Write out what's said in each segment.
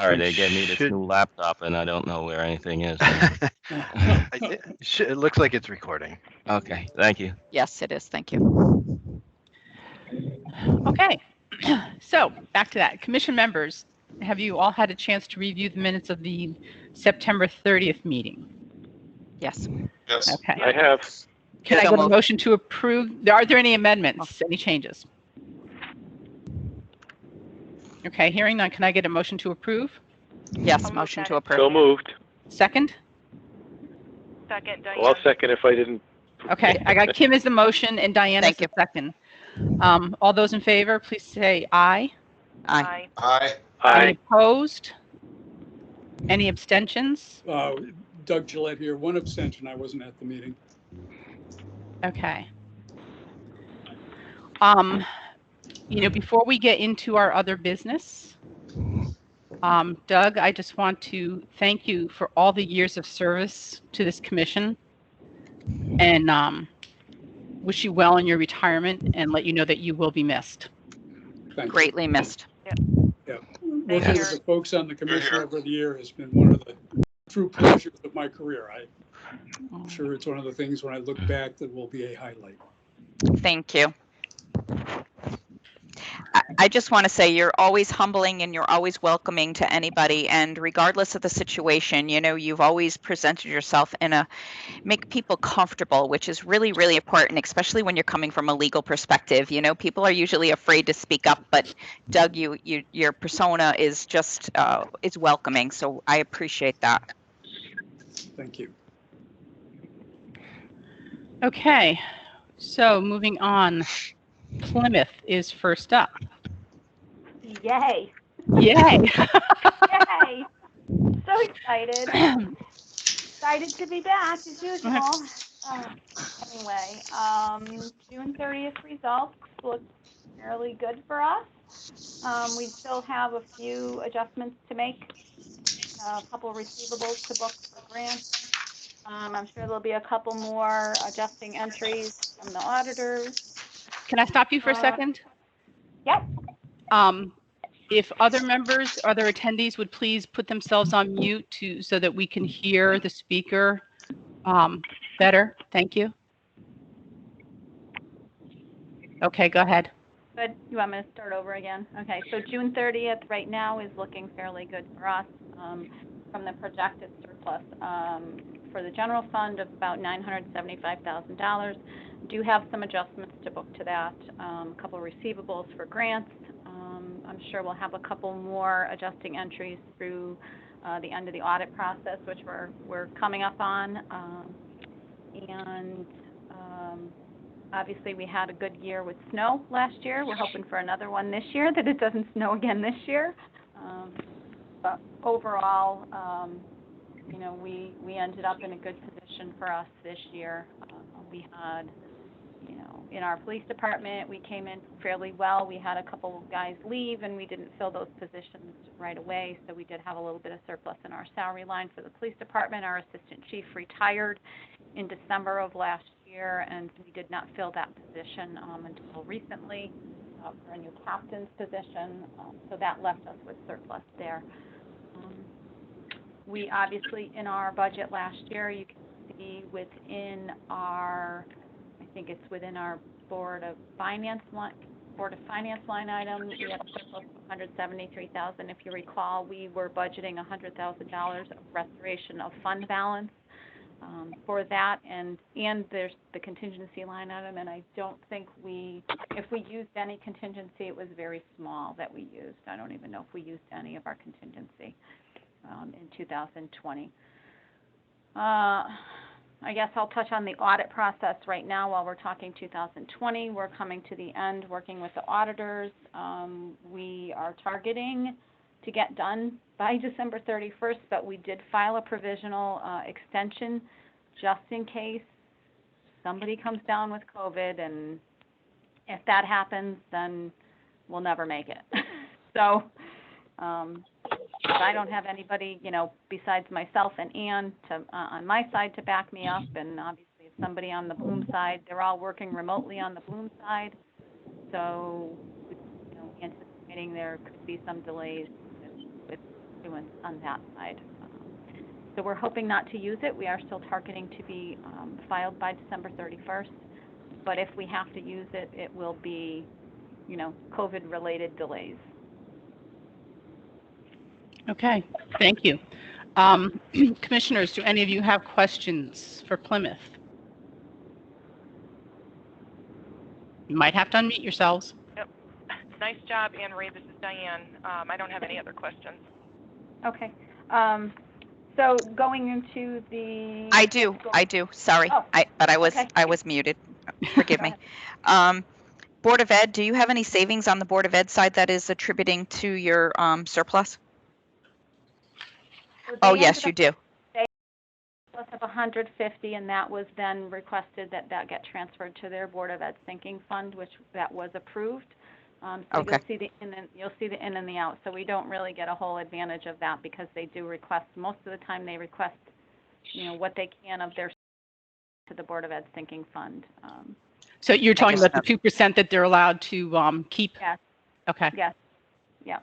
Sorry, they gave me this Should- new laptop and I don't know where anything is. It looks like it's recording. Okay, thank you. Yes, it is. Thank you. Okay, so back to that. Commission members, have you all had a chance to review the minutes of the September 30th meeting? Yes. Yes. Okay. I have. Can I So get a moved. motion to approve? Are there any amendments, any changes? Okay, hearing none, can I get a motion to approve? Yes, I'll move motion that to in. approve. So moved. Second? Second, Diane. Well, I'll second if I didn't. Okay, I got Kim as the motion and Diana as Thank the second. All those in favor, please say aye. Aye. Aye. Any Aye. opposed? Any abstentions? Doug Gillette here. One abstention. I wasn't at the meeting. Okay. Before we get into our other business, Doug, I just want to thank you for all the years of service to this commission and wish you well in your retirement and let you know that you will be missed. Thank you. Greatly missed. Yeah. Working you. with the folks on the commission over the year has been one of the true pleasures of my career. I'm sure it's one of the things when I look back that will be a highlight. Thank you. I just want to say you're always humbling and you're always welcoming to anybody. And regardless of the situation, you've always presented yourself make people comfortable, which is really, really important, especially when you're coming from a legal perspective. People are usually afraid to speak up, but Doug, your persona is just, is welcoming. So I appreciate that. Thank you. Okay, so moving on. Plymouth is first up. Yay. Yay! Yay. So excited. Excited to be back as usual. Anyway, June 30th results look fairly good for us. We still have a few adjustments to make, a couple of receivables to book for grants. I'm sure there'll be a couple more adjusting entries from the auditors. Can I stop you for a second? Yep. If other members, other attendees would please put themselves on mute so that we can hear the speaker better. Thank you. Okay, go ahead. Good. You want me to start over again? Okay, so June 30th right now is looking fairly good for us from the projected surplus for the general fund of about $975,000. Do have some adjustments to book to that, a couple of receivables for grants. I'm sure we'll have a couple more adjusting entries through the end of the audit process, which we're coming up on. Obviously, we had a good year with snow last year. We're hoping for another one this year, that it doesn't snow again this year. But overall, we ended up in a good position for us this year. We had, in our police department, we came in fairly well. We had a couple of guys leave, and we didn't fill those positions right away, so we did have a little bit of surplus in our salary line for the police department. Our assistant chief retired in December of last year, and we did not fill that position until recently for a new captain's position, so that left us with surplus there. We obviously, in our budget last year, you can see within our, I think it's within our Board of Finance line item, we have a surplus of $173,000. If you recall, we were budgeting $100,000 of restoration of fund balance for that, and there's the contingency line item, and I don't think if we used any contingency, it was very small that we used. I don't even know if we used any of our contingency in 2020. I guess I'll touch on the audit process right now while we're talking 2020. We're coming to the end working with the auditors. We are targeting to get done by December 31st, but we did file a provisional extension just in case somebody comes down with COVID, and if that happens, then we'll never make it. So I don't have anybody, besides myself and Ann on my side to back me up, and obviously if somebody on the Bloom side, they're all working remotely on the Bloom side, so anticipating there could be some delays with issuance on that side. So we're hoping not to use it. We are still targeting to be filed by December 31st. But if we have to use it, it will be, COVID-related delays. Okay, thank you. Commissioners, do any of you have questions for Plymouth? You might have to unmute yourselves. Yep. Nice job, Anne Marie. This is Diane. I don't have any other questions. Okay. So going into the. I do. Sorry. Oh, But I okay. was muted. Forgive me. Board of Ed, do you have any savings on the Board of Ed side that is attributing to your surplus? Oh, yes, you do. Plus of 150, and that was then requested that get transferred to their Board of Ed sinking fund, which that was approved. So Okay. you'll see the in and the out. So we don't really get a whole advantage of that because they do request, most of the time they request, what they can of their to the Board of Ed sinking fund. So you're talking about the 2% that they're allowed to keep? Yes. Okay. Yes. Yeah.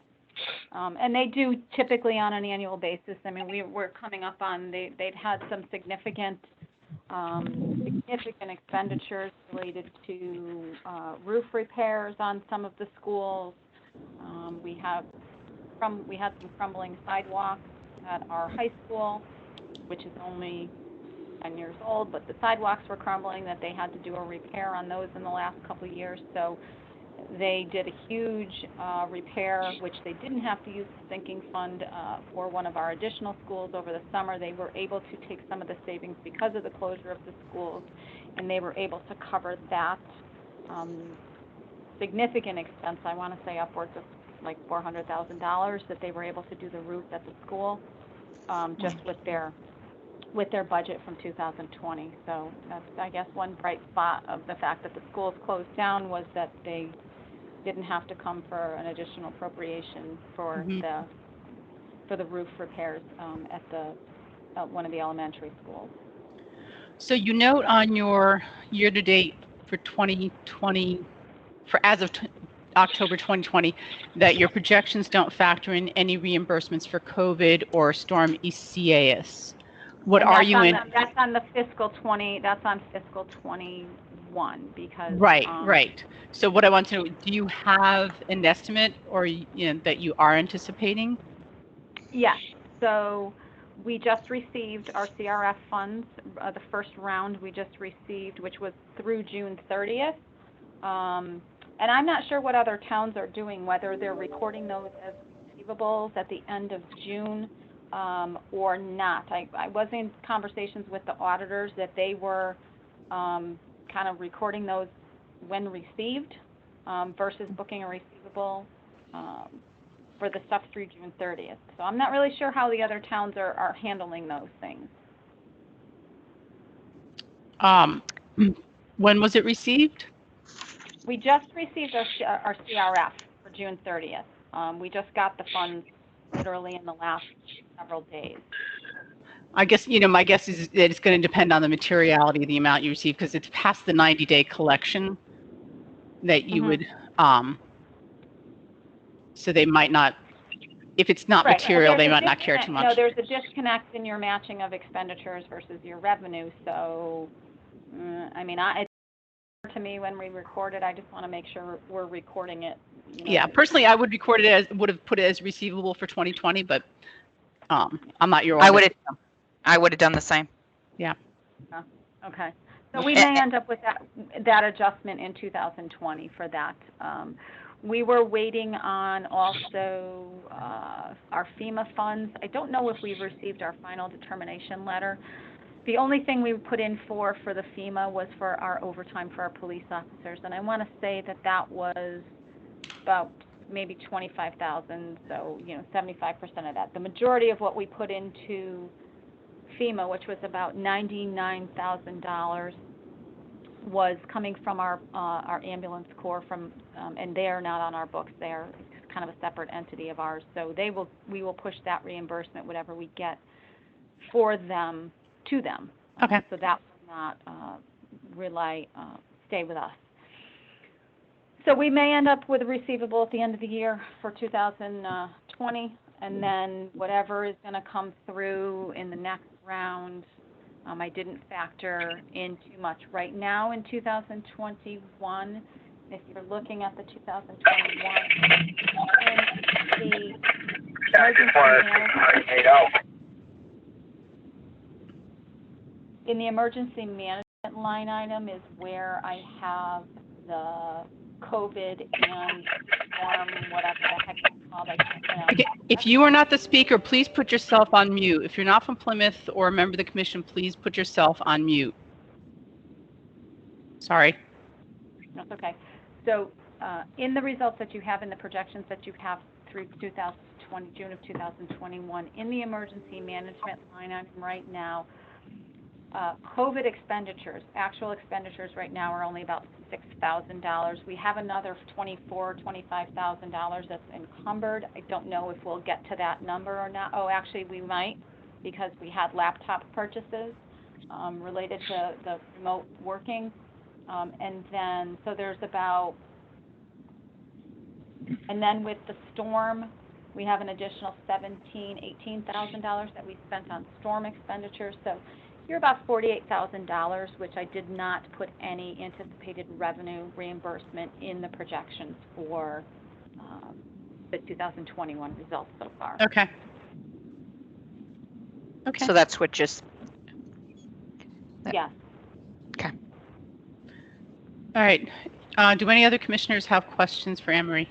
And they do typically on an annual basis. I mean, we're coming up on, they've had some significant expenditures related to roof repairs on some of the schools. We had some crumbling sidewalks at our high school, which is only 10 years old, but the sidewalks were crumbling that they had to do a repair on those in the last couple of years. So they did a huge repair, which they didn't have to use the sinking fund for one of our additional schools over the summer. They were able to take some of the savings because of the closure of the schools, and they were able to cover that significant expense. I want to say upwards of like $400,000 that they were able to do the roof at the school just with their budget from 2020. So that's, I guess, one bright spot of the fact that the schools closed down was that they didn't have to come for an additional appropriation for the roof repairs at one of the elementary schools. So you note on your year-to-date for 2020, for as of October 2020, that your projections don't factor in any reimbursements for COVID or Storm Isaias. What are you in? That's on the fiscal 20. That's on fiscal 21 because. Right. So what I want to know, do you have an estimate or that you are anticipating? Yes. So we just received our CRF funds. The first round we just received, which was through June 30th. And I'm not sure what other towns are doing, whether they're recording those as receivables at the end of June or not. I was in conversations with the auditors that they were kind of recording those when received versus booking a receivable for the stuff through June 30th. So I'm not really sure how the other towns are handling those things. When was it received? We just received our CRF for June 30th. We just got the funds literally in the last several days. I guess, my guess is that it's going to depend on the materiality of the amount you receive because it's past the 90-day collection that you would, so they might not, if it's not material, they might not care too much. No, there's a disconnect in your matching of expenditures versus your revenue. So, to me, when we record it, I just want to make sure we're recording it. Yeah, personally, I would record it would have put it as receivable for 2020, but I'm not your auditor. I would have done the same. Yeah. Okay. So we may end up with that adjustment in 2020 for that. We were waiting on also our FEMA funds. I don't know if we've received our final determination letter. The only thing we put in for the FEMA was for our overtime for our police officers, and I want to say that was about maybe 25,000, so 75% of that. The majority of what we put into FEMA, which was about $99,000, was coming from our ambulance corps and they are not on our books. They are kind of a separate entity of ours, so we will push that reimbursement, whatever we get for them, to them. Okay. So that will not stay with us. So we may end up with a receivable at the end of the year for 2020. And then whatever is going to come through in the next round, I didn't factor in too much. Right now in 2021, if you're looking at the 2021, in the emergency management line item is where I have the COVID and whatever the heck it's called. I can't pronounce Okay. If you are not the speaker, please put yourself on mute. If you're not from Plymouth or a member of the commission, please put yourself on mute. Sorry. That's okay. So in the results that you have, in the projections that you have through 2020, June of 2021, in the emergency management line item right now, COVID expenditures, actual expenditures right now are only about $6,000. We have another $25,000 that's encumbered. I don't know if we'll get to that number or not. Oh, actually we might, because we had laptop purchases related to the remote working. And then, so there's about, and then with the storm, we have an additional $18,000 that we spent on storm expenditures. So you're about $48,000, which I did not put any anticipated revenue reimbursement in the projections for the 2021 results so far. Okay. Okay. So that's what just. Yes. Okay. All right. Do any other commissioners have questions for Anne-Marie?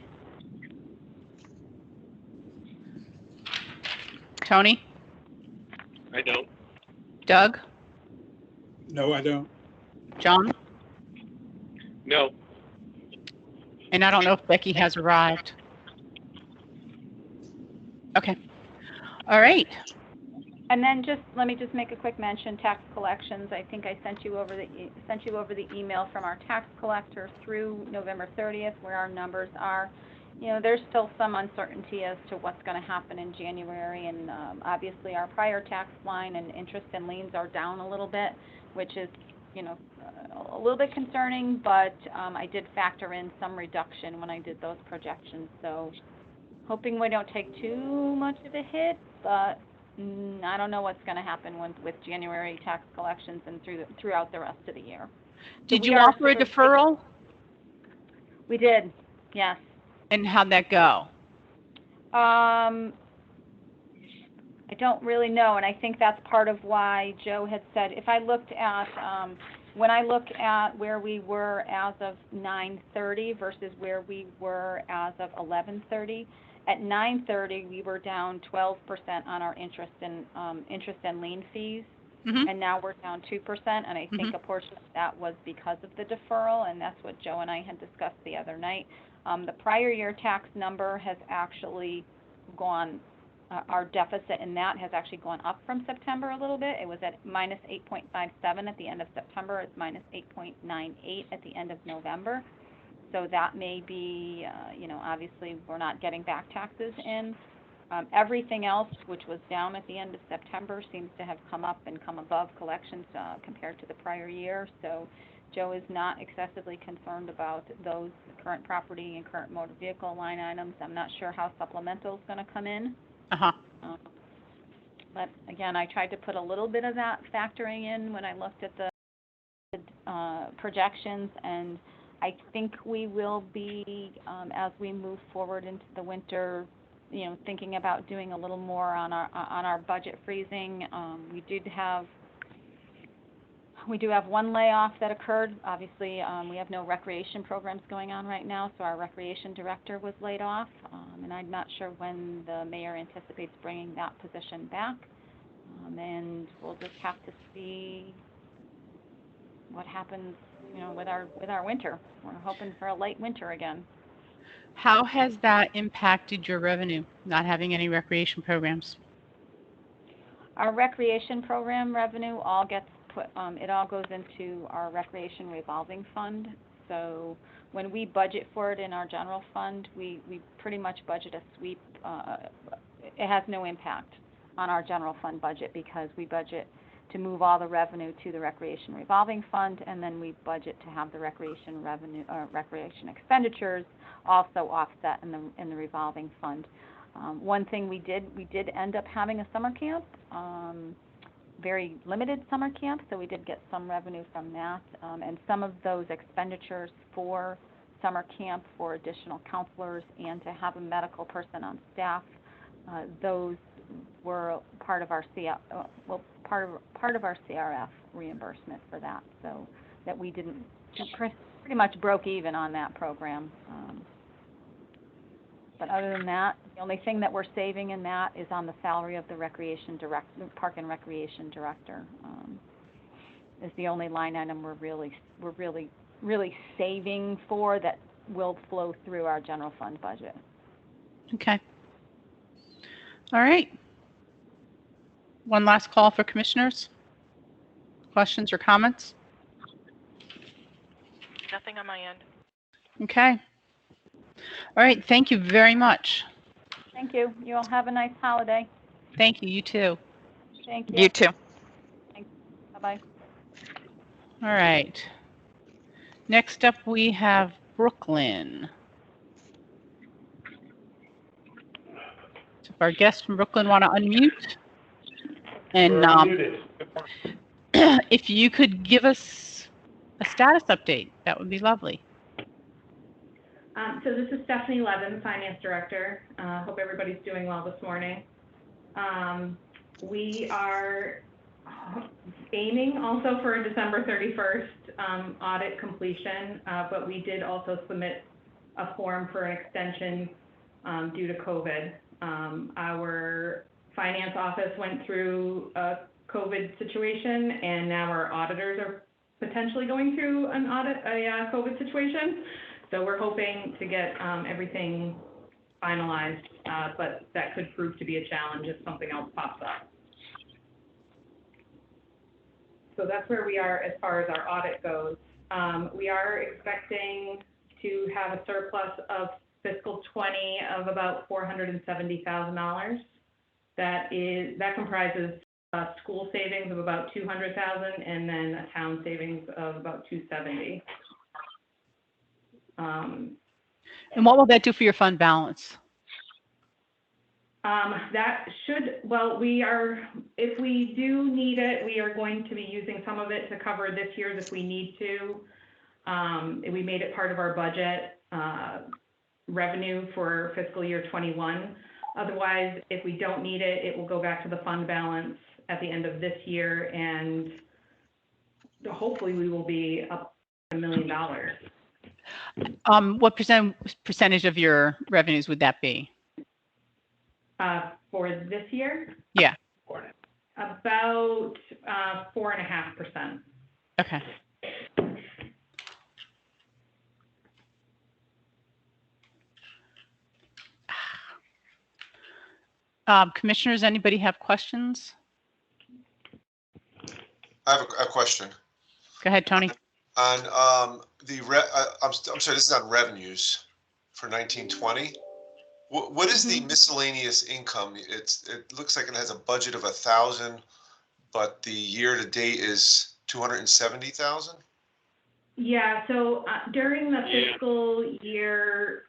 Tony? I don't. Doug? No, I don't. John? No. And I don't know if Becky has arrived. Okay. All right. And then let me make a quick mention, tax collections. I think I sent you over the email from our tax collector through November 30th, where our numbers are. You know, there's still some uncertainty as to what's going to happen in January, and obviously our prior tax line and interest and liens are down a little bit, which is, you know, a little bit concerning, but I did factor in some reduction when I did those projections. So hoping we don't take too much of a hit, but I don't know what's going to happen with January tax collections and throughout the rest of the year. Did you offer a deferral? We did, yes. And how'd that go? I don't really know, and I think that's part of why Joe had said, if I looked at, when I look at where we were as of 9:30 versus where we were as of 11:30, at 9:30 we were down 12% on our interest and lien fees, and now we're down 2%, and I think a portion of that was because of the deferral, and that's what Joe and I had discussed the other night. The prior year tax number has actually gone, our deficit in that has actually gone up from September a little bit. It was at minus 8.57 at the end of September. It's minus 8.98 at the end of November. So that may be, you know, obviously we're not getting back taxes in. Everything else, which was down at the end of September, seems to have come up and come above collections compared to the prior year. So Joe is not excessively concerned about those current property and current motor vehicle line items. I'm not sure how supplemental is going to come in. But again, I tried to put a little bit of that factoring in when I looked at the projections, and I think we will be, as we move forward into the winter, you know, thinking about doing a little more on our budget freezing. We do have one layoff that occurred. Obviously, we have no recreation programs going on right now, so our recreation director was laid off, and I'm not sure when the mayor anticipates bringing that position back. And we'll just have to see what happens, you know, with our winter. We're hoping for a late winter again. How has that impacted your revenue, not having any recreation programs? Our recreation program revenue all gets put, it all goes into our recreation revolving fund. So when we budget for it in our general fund, we pretty much budget a sweep. It has no impact on our general fund budget because we budget to move all the revenue to the recreation revolving fund, and then we budget to have the recreation revenue, recreation expenditures also offset in the revolving fund. One thing we did end up having a summer camp, very limited summer camp, so we did get some revenue from that. And some of those expenditures for summer camp for additional counselors and to have a medical person on staff, those were part of our part of our CRF reimbursement for that, so that we didn't pretty much broke even on that program. But other than that, the only thing that we're saving in that is on the salary of the Park and Recreation Director. Is the only line item we're really saving for that will flow through our general fund budget. Okay. All right. One last call for commissioners. Questions or comments? Nothing on my end. Okay. All right. Thank you very much. Thank you. You all have a nice holiday. Thank you. You too. Thank you. You too. Thanks. Bye-bye. All right. Next up, we have Brooklyn. So if our guests from Brooklyn want to unmute, and if you could give us a status update, that would be lovely. So this is Stephanie Levin, Finance Director. Hope everybody's doing well this morning. We are aiming also for a December 31st audit completion, but we did also submit a form for an extension due to COVID. Our finance office went through a COVID situation, and now our auditors are potentially going through a COVID situation. So we're hoping to get everything finalized, but that could prove to be a challenge if something else pops up. So that's where we are as far as our audit goes. We are expecting to have a surplus of fiscal 20 of about $470,000. That comprises school savings of about $200,000 and then a town savings of about $270,000. And what will that do for your fund balance? That should, well, if we do need it, we are going to be using some of it to cover this year's if we need to. We made it part of our budget revenue for fiscal year 21. Otherwise, if we don't need it, it will go back to the fund balance at the end of this year, and hopefully we will be up $1 million. What percentage of your revenues would that be? For this year? Yeah. About 4.5%. Okay. Commissioners, anybody have questions? I have a question. Go ahead, Tony. On I'm sorry, this is on revenues for 1920. What is the miscellaneous income? It looks like it has a budget of 1,000, but the year to date is 270,000. Yeah. So during the fiscal year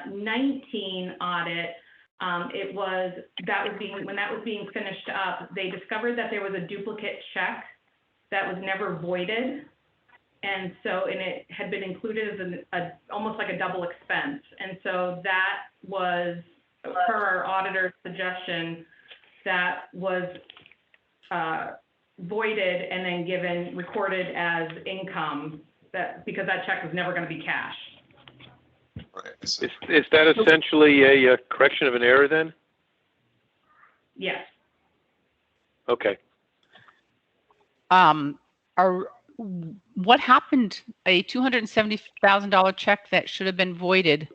19 audit, when that was being finished up, they discovered that there was a duplicate check that was never voided. And it had been included as almost like a double expense. And so that was, per our auditor's suggestion, that was voided and then recorded as income, because that check was never going to be cashed. Right. Is that essentially a correction of an error then? Yes. Okay. What happened? A $270,000 check that should have been voided.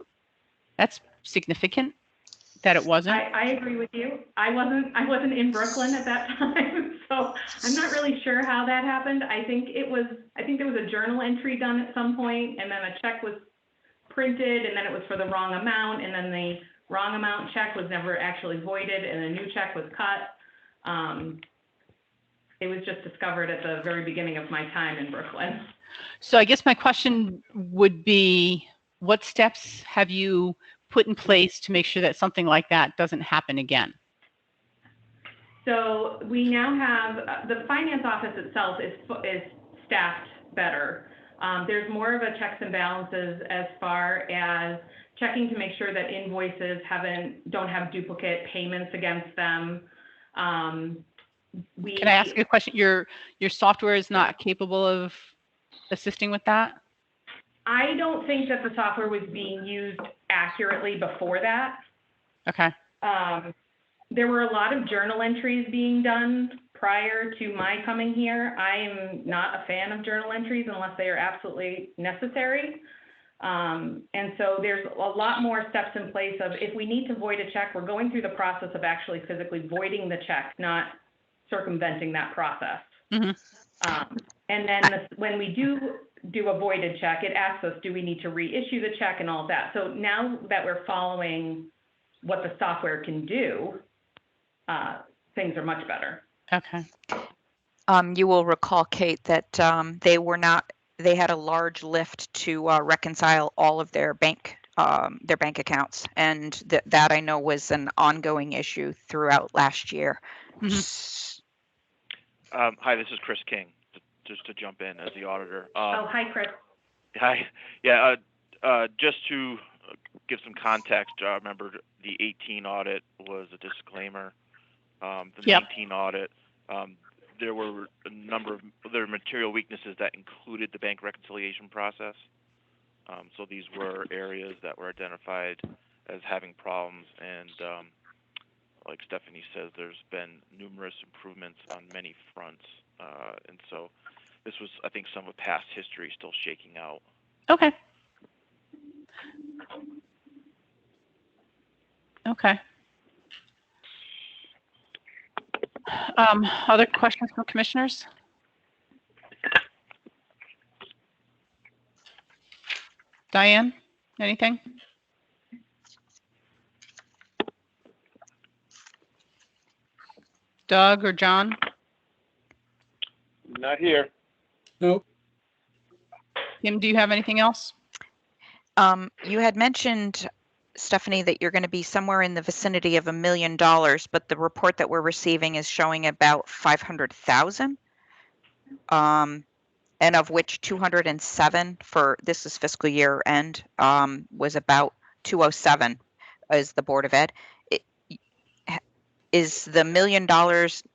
That's significant that it wasn't. I agree with you. I wasn't in Brooklyn at that time, so I'm not really sure how that happened. I think there was a journal entry done at some point, and then a check was printed, and then it was for the wrong amount, and then the wrong amount check was never actually voided, and a new check was cut. It was just discovered at the very beginning of my time in Brooklyn. So I guess my question would be, what steps have you put in place to make sure that something like that doesn't happen again? So we now have, the finance office itself is staffed better. There's more of a checks and balances as far as checking to make sure that invoices don't have duplicate payments against them. Can I ask you a question? Your software is not capable of assisting with that? I don't think that the software was being used accurately before that. Okay. There were a lot of journal entries being done prior to my coming here. I am not a fan of journal entries unless they are absolutely necessary. And so there's a lot more steps in place of, if we need to void a check, we're going through the process of actually physically voiding the check, not circumventing that process. Mm-hmm. And then when we do a voided check, it asks us, do we need to reissue the check and all of that? So now that we're following what the software can do, things are much better. Okay. You will recall, Kate, that they had a large lift to reconcile all of their bank accounts, and that I know was an ongoing issue throughout last year. Mm-hmm. Hi, this is Chris King, just to jump in as the auditor. Hi, Chris. Hi. Yeah, just to give some context, remember the 18 audit was a disclaimer. The 19 audit, there were a number of material weaknesses that included the bank reconciliation process. So these were areas that were identified as having problems, and like Stephanie says, there's been numerous improvements on many fronts, and so this was, I think, some of past history still shaking out. Okay. Okay. Other questions from commissioners? Diane, anything? Doug or John? Not here. Nope. Kim, do you have anything else? You had mentioned, Stephanie, that you're going to be somewhere in the vicinity of $1 million, but the report that we're receiving is showing about 500,000, and of which 207 for this is fiscal year end was about 207 as the Board of Ed. Is the $1 million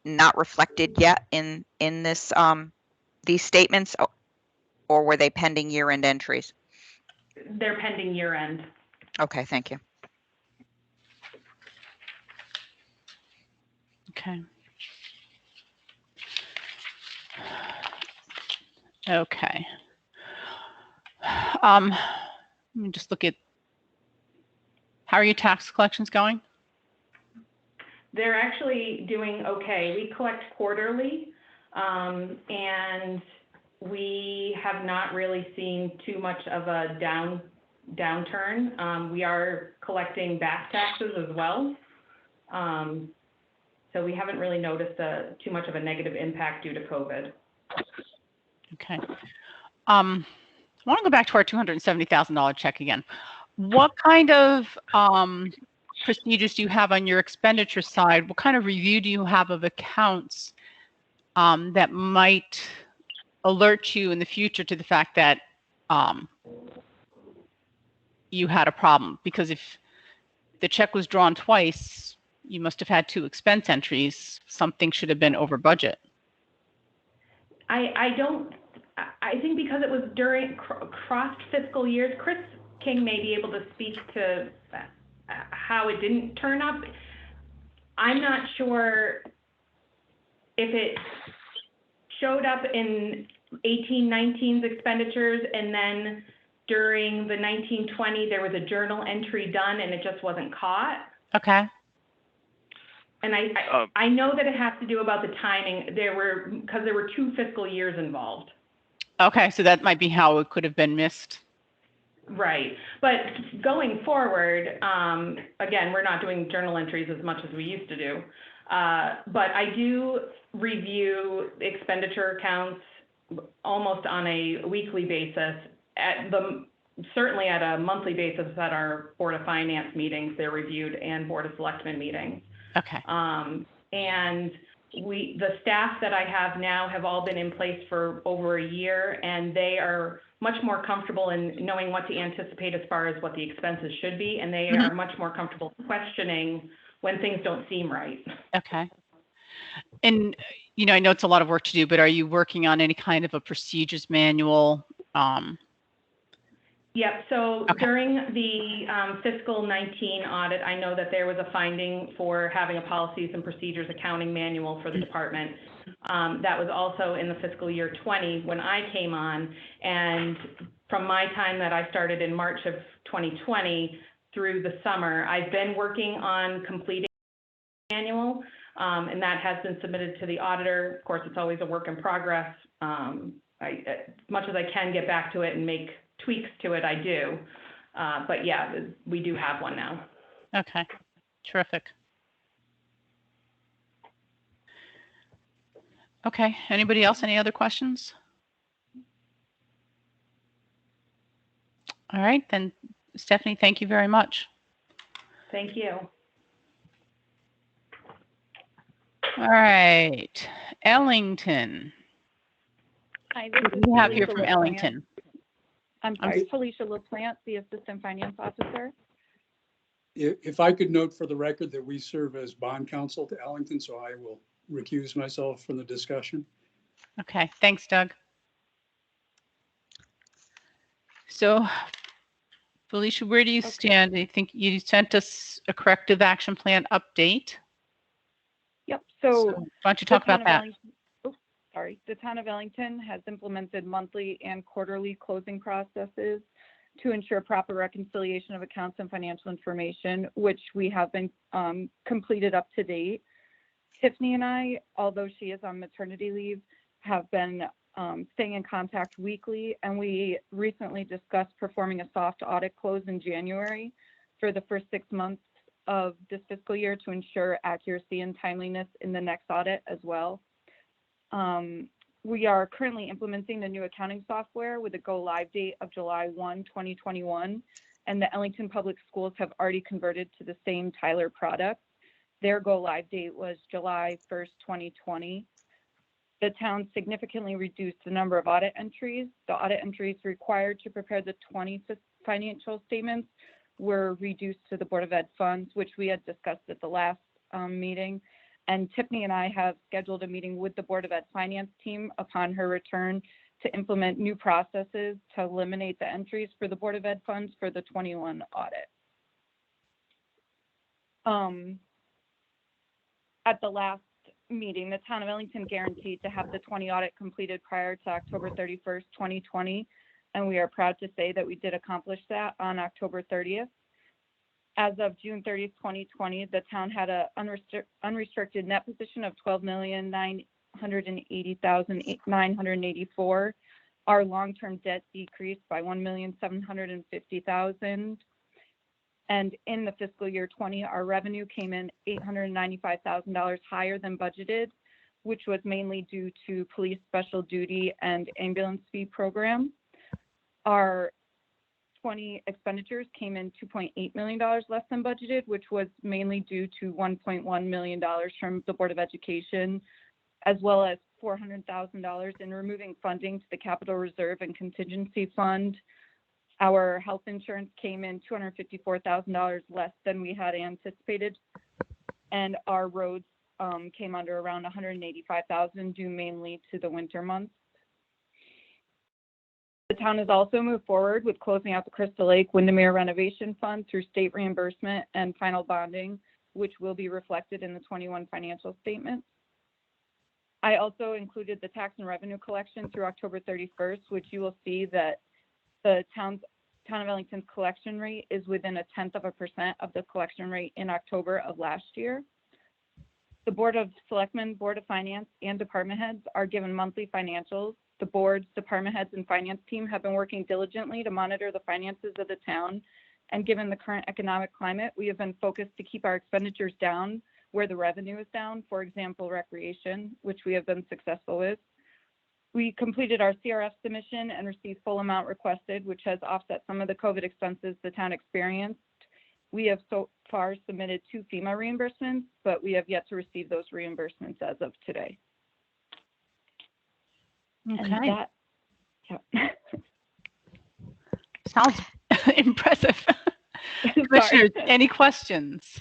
not reflected yet in this these statements, or were they pending year-end entries? They're pending year end. Okay, thank you. Okay. Okay. Let me just look at, how are your tax collections going? They're actually doing okay. We collect quarterly, and we have not really seen too much of a downturn. We are collecting back taxes as well. So we haven't really noticed too much of a negative impact due to COVID. Okay. I want to go back to our $270,000 check again. What kind of procedures do you have on your expenditure side? What kind of review do you have of accounts that might alert you in the future to the fact that you had a problem? Because if the check was drawn twice, you must have had 2 expense entries. Something should have been over budget. I think because it was during crossed fiscal years, Chris King may be able to speak to how it didn't turn up. I'm not sure if it showed up in 18-19's expenditures, and then during the 19-20 there was a journal entry done and it just wasn't caught. Okay. And I know that it has to do about the timing. Because there were 2 fiscal years involved. Okay, so that might be how it could have been missed. Right. But going forward, again, we're not doing journal entries as much as we used to do. But I do review expenditure accounts almost on a weekly basis. certainly at a monthly basis at our Board of Finance meetings, they're reviewed, and Board of Selectmen meetings. Okay. And the staff that I have now have all been in place for over a year, and they are much more comfortable in knowing what to anticipate as far as what the expenses should be, and they are much more comfortable questioning when things don't seem right. Okay. And, you know, I know it's a lot of work to do, but are you working on any kind of a procedures manual? Yep, so Okay. during the fiscal 19 audit, I know that there was a finding for having a policies and procedures accounting manual for the department. That was also in the fiscal year 20 when I came on, and from my time that I started in March of 2020 through the summer, I've been working on completing the manual, and that has been submitted to the auditor. Of course, it's always a work in progress. As much as I can get back to it and make tweaks to it, I do. But yeah, we do have one now. Okay, terrific. Okay, anybody else? Any other questions? All right, then, Stephanie, thank you very much. Thank you. All right, Ellington. Hi, What this do is we have here Felicia from LaPlante. Ellington? I'm sorry, Felicia LaPlante, the Assistant Finance Officer. If I could note for the record that we serve as bond counsel to Ellington, so I will recuse myself from the discussion. Okay, thanks, Doug. So, Felicia, where do you stand? I think you sent us a corrective action plan update. Yep, So so why don't you talk about that? The town of Ellington has implemented monthly and quarterly closing processes to ensure proper reconciliation of accounts and financial information, which we have been completed up to date. Tiffany and I, although she is on maternity leave, have been staying in contact weekly, and we recently discussed performing a soft audit close in January for the first 6 months of this fiscal year to ensure accuracy and timeliness in the next audit as well. We are currently implementing the new accounting software with a go live date of July 1, 2021, and the Ellington Public Schools have already converted to the same Tyler product. Their go live date was July 1st, 2020. The town significantly reduced the number of audit entries. The audit entries required to prepare the 20 financial statements were reduced to the Board of Ed funds, which we had discussed at the last meeting. And Tiffany and I have scheduled a meeting with the Board of Ed finance team upon her return to implement new processes to eliminate the entries for the Board of Ed funds for the 21 audit. At the last meeting, the town of Ellington guaranteed to have the 20 audit completed prior to October 31st, 2020. And we are proud to say that we did accomplish that on October 30th. As of June 30th, 2020, the town had an unrestricted net position of $12,980,984. Our long-term debt decreased by $1,750,000. And in the fiscal year 20, our revenue came in $895,000 higher than budgeted, which was mainly due to police special duty and ambulance fee program. Our 20 expenditures came in $2.8 million less than budgeted, which was mainly due to $1.1 million from the Board of Education, as well as $400,000 in removing funding to the capital reserve and contingency fund. Our health insurance came in $254,000 less than we had anticipated, and our roads came under around $185,000 due mainly to the winter months. The town has also moved forward with closing out the Crystal Lake Windermere Renovation Fund through state reimbursement and final bonding, which will be reflected in the 21 financial statements. I also included the tax and revenue collection through October 31st, which you will see that the town of Ellington's collection rate is within 0.1% of the collection rate in October of last year. The Board of Selectmen, Board of Finance, and department heads are given monthly financials. The boards, department heads, and finance team have been working diligently to monitor the finances of the town. And given the current economic climate, we have been focused to keep our expenditures down where the revenue is down, for example, recreation, which we have been successful with. We completed our CRF submission and received full amount requested, which has offset some of the COVID expenses the town experienced. We have so far submitted 2 FEMA reimbursements, but we have yet to receive those reimbursements as of today. Okay. And that, yeah. Sounds impressive. Commissioners, any questions?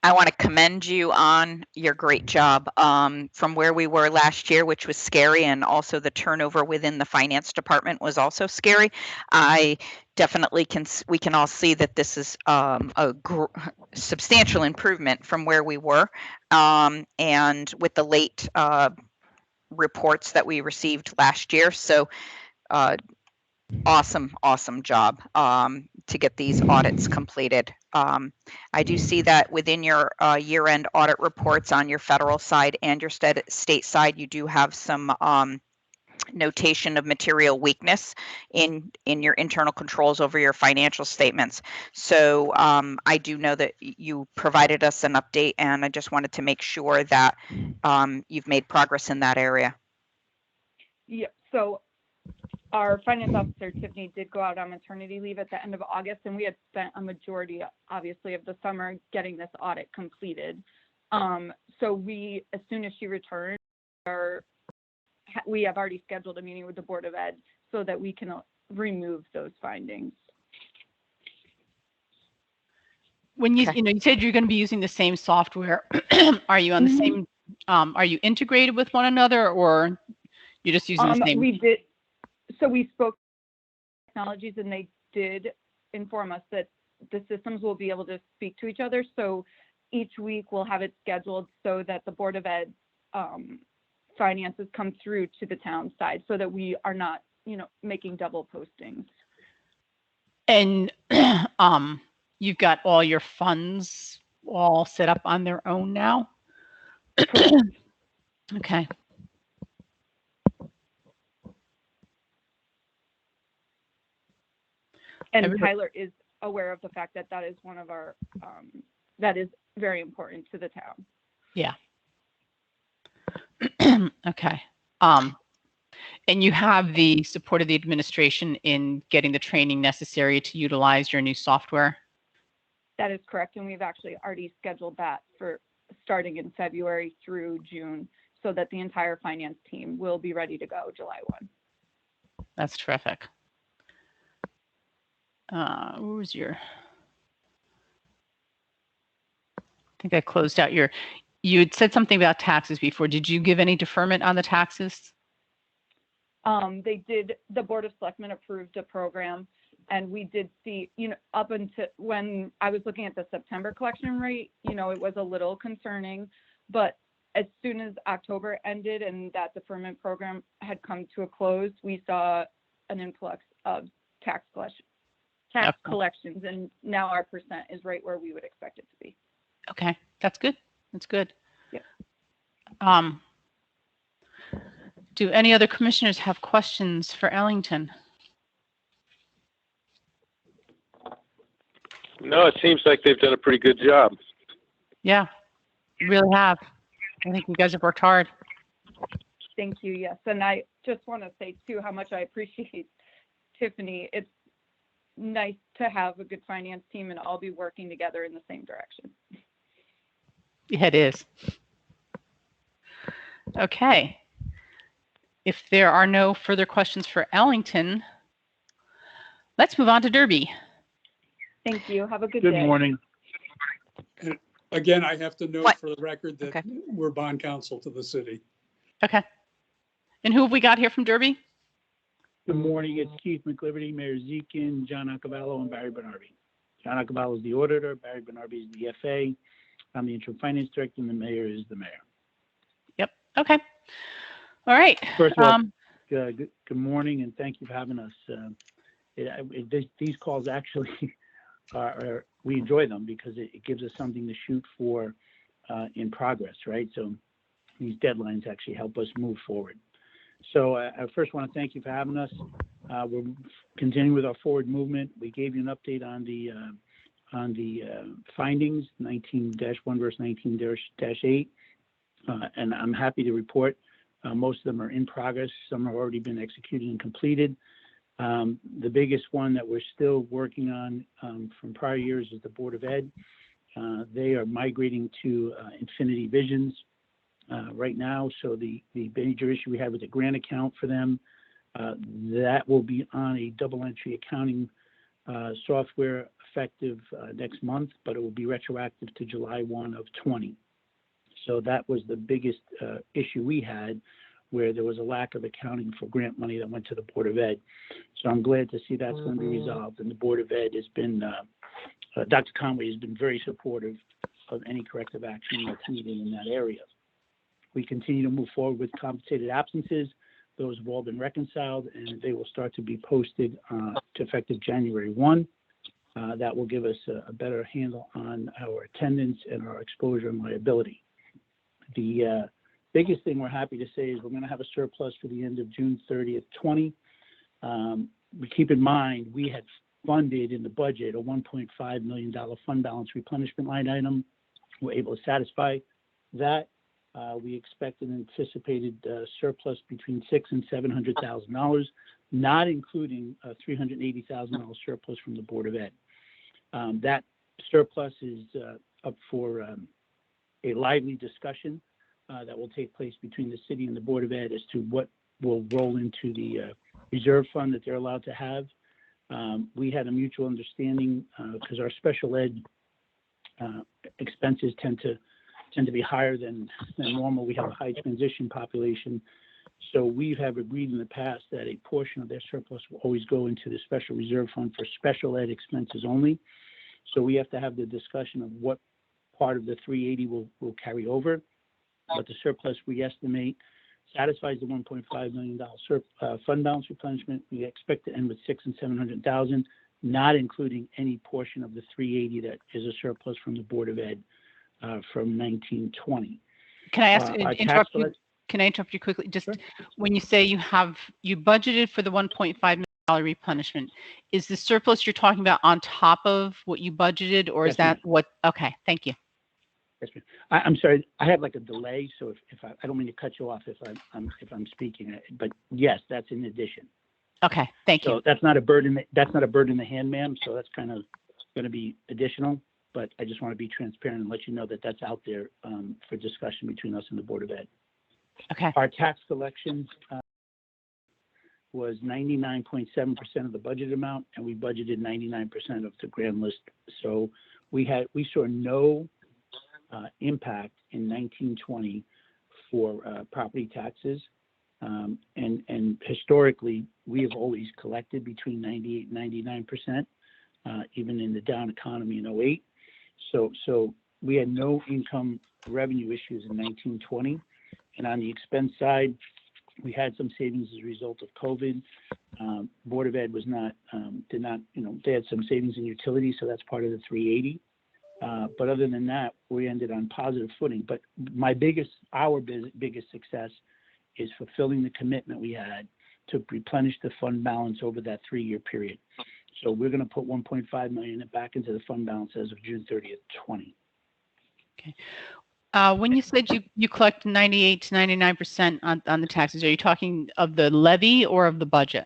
I want to commend you on your great job from where we were last year, which was scary, and also the turnover within the finance department was also scary. I definitely we can all see that this is a substantial improvement from where we were, and with the late reports that we received last year. So awesome job to get these audits completed. I do see that within your year-end audit reports on your federal side and your state side, you do have some notation of material weakness in your internal controls over your financial statements. So I do know that you provided us an update, and I just wanted to make sure that you've made progress in that area. Yeah, so our finance officer, Tiffany, did go out on maternity leave at the end of August, and we had spent a majority, obviously, of the summer getting this audit completed. So we, as soon as she returned, we have already scheduled a meeting with the Board of Ed so that we can remove those findings. When you said you're going to be using the same software, are you on the same? Are you integrated with one another, or you're just using the same? We did. So we spoke to technologies, and they did inform us that the systems will be able to speak to each other. So each week we'll have it scheduled so that the Board of Ed finances come through to the town side, so that we are not, making double postings. And you've got all your funds all set up on their own now? Okay. And Tyler is aware of the fact that that is one of our, that is very important to the town. Yeah. Okay. And you have the support of the administration in getting the training necessary to utilize your new software? That is correct. And we've actually already scheduled that for starting in February through June, so that the entire finance team will be ready to go July 1. That's terrific. What was your, I think I closed out you had said something about taxes before. Did you give any deferment on the taxes? They did, the Board of Selectmen approved a program, and we did see, up until when I was looking at the September collection rate, it was a little concerning, but as soon as October ended and that deferment program had come to a close, we saw an influx of tax collections, and now our percent is right where we would expect it to be. Okay, that's good. That's good. Yeah. Do any other commissioners have questions for Ellington? No, it seems like they've done a pretty good job. Yeah, you really have. I think you guys have worked hard. Thank you. Yes, and I just want to say too how much I appreciate Tiffany. It's nice to have a good finance team and all be working together in the same direction. Yeah, it is. Okay. If there are no further questions for Ellington, let's move on to Derby. Thank you. Have a good day. Good morning. And again, I have to note What? for the record that we're bond counsel to the city. Okay. And who have we got here from Derby? Good morning. It's Keith McLiberty, Mayor Zekin, John Accavallo, and Barry Bernardi. John Accavallo is the auditor. Barry Bernardi is the FA. I'm the interim finance director, and the mayor is the mayor. Yep. Okay. All right. First of all, good morning, and thank you for having us. These calls actually we enjoy them because it gives us something to shoot for in progress, right? So these deadlines actually help us move forward. So I first want to thank you for having us. We're continuing with our forward movement. We gave you an update on the findings, 19-1 versus 19-8, and I'm happy to report Most of them are in progress. Some have already been executed and completed. The biggest one that we're still working on from prior years is the Board of Ed. They are migrating to Infinity Visions right now. So the major issue we have with the grant account for them, that will be on a double entry accounting software effective next month, but it will be retroactive to July 1 of 20. So that was the biggest issue we had, where there was a lack of accounting for grant money that went to the Board of Ed. So I'm glad to see that's going to be resolved. And the Board of Ed has been, Dr. Conway has been very supportive of any corrective action that's needed in that area. We continue to move forward with compensated absences. Those have all been reconciled, and they will start to be posted to effective January 1. That will give us a better handle on our attendance and our exposure and liability. The biggest thing we're happy to say is we're going to have a surplus for the end of June 30th, 20. We keep in mind we had funded in the budget a $1.5 million fund balance replenishment line item. We're able to satisfy that. We expect an anticipated surplus between $600,000 and $700,000, not including a $380,000 surplus from the Board of Ed. That surplus is up for a lively discussion that will take place between the city and the Board of Ed as to what will roll into the reserve fund that they're allowed to have. We had a mutual understanding because our special ed expenses tend to be higher than normal. We have a high transition population. So we have agreed in the past that a portion of their surplus will always go into the special reserve fund for special ed expenses only. So we have to have the discussion of what part of the 380 will carry over. But the surplus we estimate satisfies the $1.5 million fund balance replenishment. We expect to end with $600,000 and $700,000, not including any portion of the 380 that is a surplus from the Board of Ed from 1920. Can I ask? Can I interrupt you quickly? Just sure. When you say you budgeted for the $1.5 million replenishment, is the surplus you're talking about on top of what you budgeted, or yes, is that what? Okay, thank you. Yes, ma'am. I'm sorry, I have like a delay, so if I don't mean to cut you off if I'm speaking, but yes, that's in addition. Okay, thank you. So that's not a bird in the hand, ma'am. So that's kind of going to be additional, but I just want to be transparent and let you know that that's out there for discussion between us and the Board of Ed. Okay. Our tax collections was 99.7% of the budget amount, and we budgeted 99% of the grand list. So we saw no impact in 1920 for property taxes, and historically we have always collected between 98 and 99%, even in the down economy in 08. So we had no income revenue issues in 1920, and on the expense side, we had some savings as a result of COVID. Board of Ed was did not, they had some savings in utilities, so that's part of the 380. But other than that, we ended on positive footing. But our biggest success is fulfilling the commitment we had to replenish the fund balance over that 3-year period. So we're going to put $1.5 million back into the fund balance as of June 30th, 20. Okay. When you said you collect 98 to 99% on the taxes, are you talking of the levy or of the budget?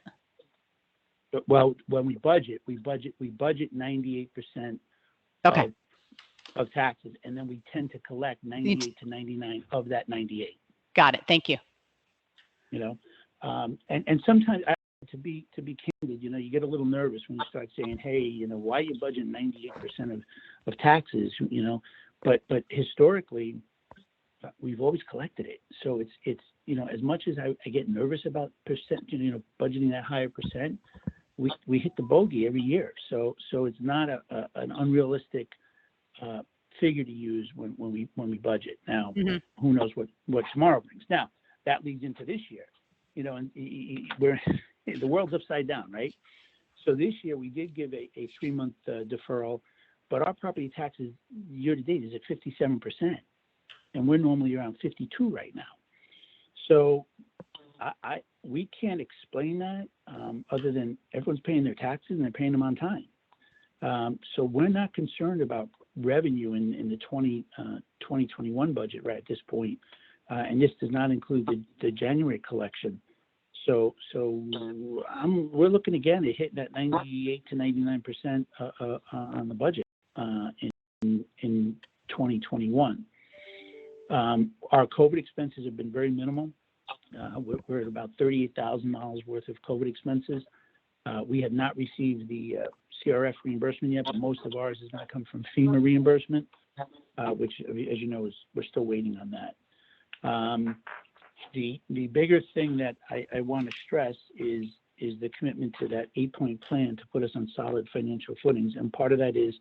Well, when we budget 98%. Okay. Of taxes, and then we tend to collect 98 to 99 of that 98. Got it. Thank you. And sometimes, to be candid, you get a little nervous when you start saying, hey, why are you budgeting 98% of taxes? But historically, we've always collected it. So it's as much as I get nervous about percent, budgeting that higher percent, we hit the bogey every year. So it's not an unrealistic figure to use when we budget. Now, Who knows what tomorrow brings? Now, that leads into this year, and the world's upside down, right? So this year we did give a 3-month deferral, but our property taxes year to date is at 57%, and we're normally around 52 right now. So we can't explain that other than everyone's paying their taxes and they're paying them on time. So we're not concerned about revenue in the 2021 budget right at this point, and this does not include the January collection. So we're looking again at hitting that 98 to 99% on the budget in 2021. Our COVID expenses have been very minimal. We're at about $38,000 worth of COVID expenses. We have not received the CRF reimbursement yet, but most of ours is going to come from FEMA reimbursement, which, as you know, we're still waiting on that. The bigger thing that I want to stress is the commitment to that 8-point plan to put us on solid financial footings, and part of that is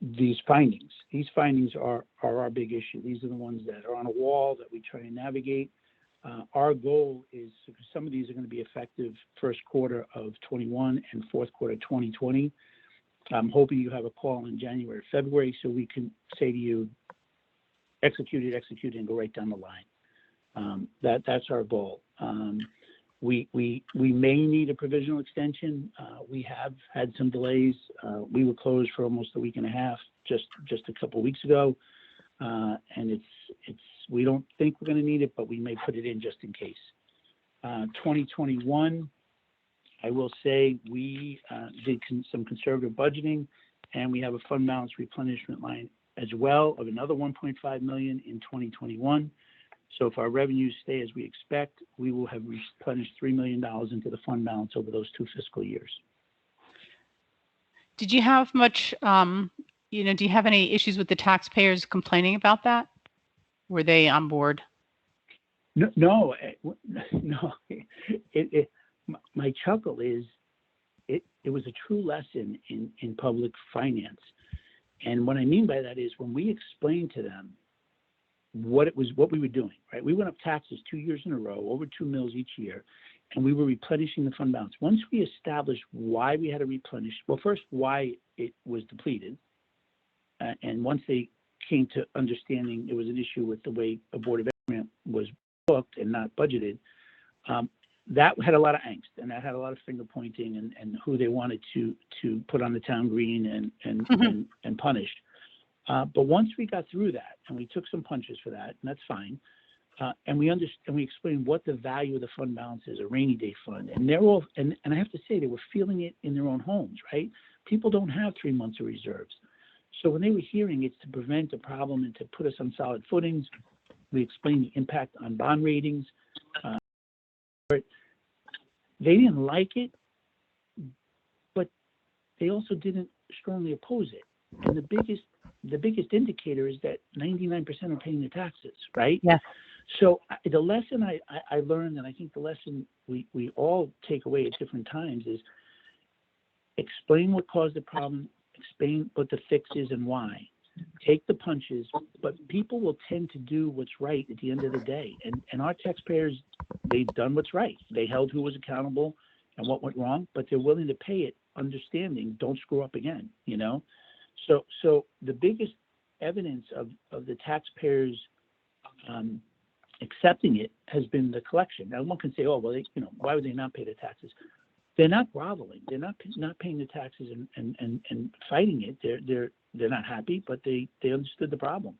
these findings. These findings are our big issue. These are the ones that are on a wall that we try and navigate. Our goal is, some of these are going to be effective first quarter of 21 and fourth quarter 2020. I'm hoping you have a call in January, February, so we can say to you, execute it, and go right down the line. That's our goal. We may need a provisional extension. We have had some delays. We were closed for almost a week and a half just a couple of weeks ago, and we don't think we're going to need it, but we may put it in just in case. 2021, I will say we did some conservative budgeting, and we have a fund balance replenishment line as well of another $1.5 million in 2021. So if our revenues stay as we expect, we will have replenished $3 million into the fund balance over those 2 fiscal years. Did you have much, do you have any issues with the taxpayers complaining about that? Were they on board? No. My chuckle is, it was a true lesson in public finance. And what I mean by that is when we explained to them what we were doing, right? We went up taxes 2 years in a row, over 2 mils each year, and we were replenishing the fund balance. Once we established why we had to replenish, well, first, why it was depleted. And once they came to understanding it was an issue with the way a Board of Ed was booked and not budgeted, that had a lot of angst, and that had a lot of finger pointing and who they wanted to put on the town green and punish. But once we got through that, and we took some punches for that, and that's fine, and we explained what the value of the fund balance is, a rainy day fund, and they're all, and I have to say, they were feeling it in their own homes, right? People don't have 3 months of reserves. So when they were hearing it's to prevent a problem and to put us on solid footings, we explained the impact on bond ratings. They didn't like it, but they also didn't strongly oppose it. And the biggest indicator is that 99% are paying their taxes, right? Yeah. So the lesson I learned, and I think the lesson we all take away at different times, is explain what caused the problem, explain what the fix is and why. Take the punches, but people will tend to do what's right at the end of the day. And our taxpayers, they've done what's right. They held who was accountable and what went wrong, but they're willing to pay it, understanding don't screw up again, So the biggest evidence of the taxpayers accepting it has been the collection. Now, one can say, oh, well, why would they not pay the taxes? They're not groveling. They're not paying the taxes and fighting it. They're not happy, but they understood the problem.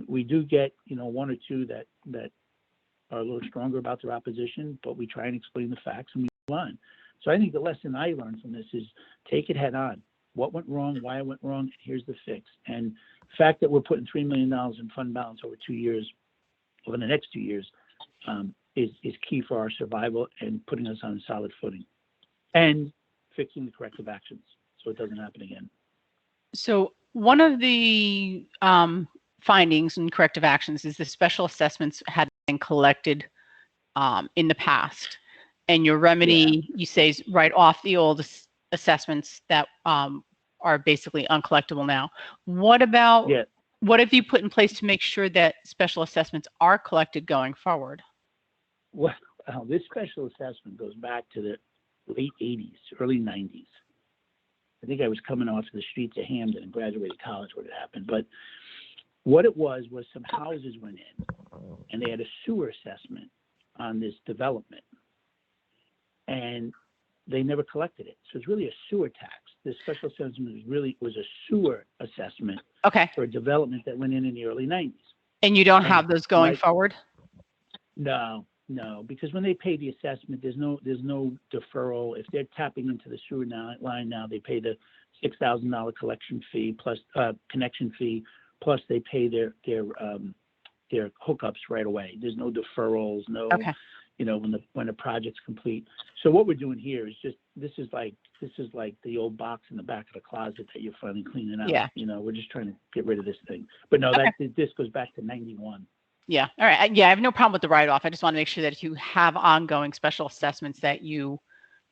We do get 1 or 2 that are a little stronger about their opposition, but we try and explain the facts and we move on. So I think the lesson I learned from this is take it head on. What went wrong? Why it went wrong? And here's the fix. And the fact that we're putting $3 million in fund balance over 2 years, over the next 2 years, is key for our survival and putting us on a solid footing and fixing the corrective actions so it doesn't happen again. So one of the findings and corrective actions is the special assessments had been collected in the past, and your remedy, you say, is write off the old assessments that are basically uncollectible now. What about, what have you put in place to make sure that special assessments are collected going forward? Well, this special assessment goes back to the late 80s, early 90s. I think I was coming off the streets of Hamden and graduated college when it happened. But what it was some houses went in and they had a sewer assessment on this development. And they never collected it. So it's really a sewer tax. This special assessment was a sewer assessment for a development that went in the early 90s. And you don't And have those going my- forward? No, because when they pay the assessment, there's no deferral. If they're tapping into the sewer line now, they pay the $6,000 collection fee plus connection fee, plus they pay their hookups right away. There's no deferrals, no, Okay. when the project's complete. So what we're doing here is just this is like the old box in the back of the closet that you're finally cleaning out. Yeah. We're just trying to get rid of this thing. But no, this goes back to 91. Yeah. All right. Yeah, I have no problem with the write-off. I just want to make sure that if you have ongoing special assessments that you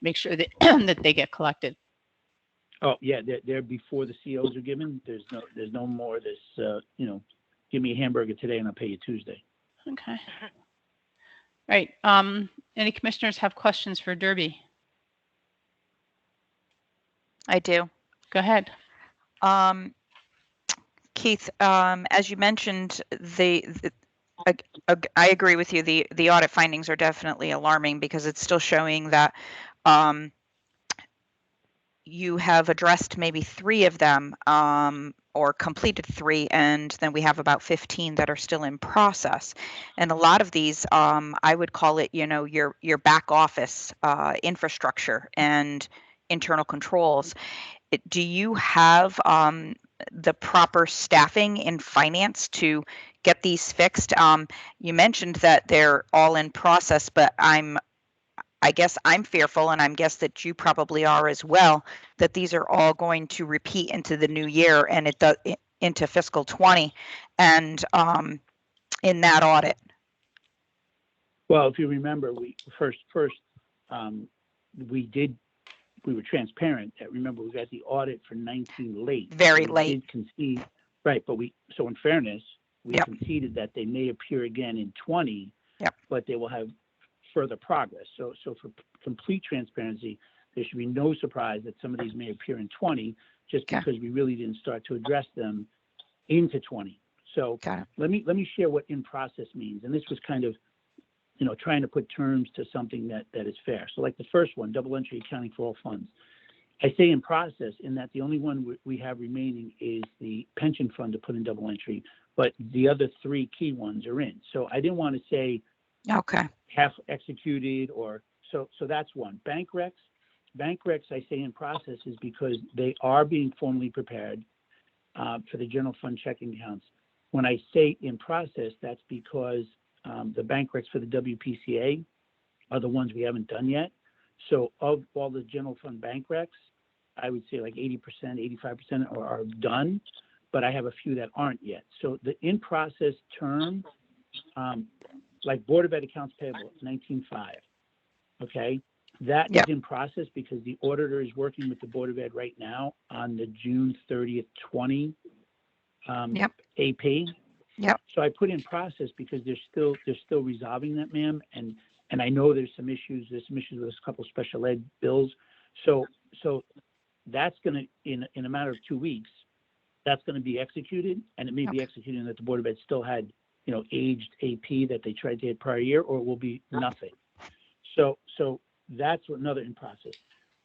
make sure that that they get collected. Oh yeah, they're before the COs are given. There's no more this give me a hamburger today and I'll pay you Tuesday. Okay. Right. Any commissioners have questions for Derby? I do. Go ahead. Keith, as you mentioned, I agree with you. The audit findings are definitely alarming because it's still showing that you have addressed maybe 3 of them or completed 3, and then we have about 15 that are still in process. And a lot of these, I would call it, your back office infrastructure and internal controls. Do you have the proper staffing in finance to get these fixed? You mentioned that they're all in process, but I guess I'm fearful, and I guess that you probably are as well, that these are all going to repeat into the new year and into fiscal 20 and in that audit. Well, if you remember, we were transparent that, remember, we got the audit for 19 late. Very so late. Did concede, right, but so in fairness, we Yep. conceded that they may appear again in 20, Yep. but they will have further progress. So for complete transparency, there should be no surprise that some of these may appear in 20 just Okay. because we really didn't start to address them into 20. So Got it. let me share what in process means. And this was kind of, trying to put terms to something that is fair. So like the first one, double entry accounting for all funds. I say in process in that the only one we have remaining is the pension fund to put in double entry, but the other 3 key ones are in. So I didn't want to say Okay. half executed or so that's one. Bank recs I say in process is because they are being formally prepared for the general fund checking accounts. When I say in process, that's because the bank recs for the WPCA are the ones we haven't done yet. So of all the general fund bank recs, I would say like 80%, 85% are done, but I have a few that aren't yet. So the in process term, like Board of Ed accounts payable, 19.5, okay? That Yep. is in process because the auditor is working with the Board of Ed right now on the June 30th, 20 Yep. AP. Yep. So I put in process because they're still resolving that, ma'am, and I know there's some issues. There's some issues with a couple special ed bills. So that's gonna in a matter of 2 weeks, that's gonna be executed, and it may be executed that the Board of Ed still had aged AP that they tried to hit prior year, or it will be nothing. So that's another in process.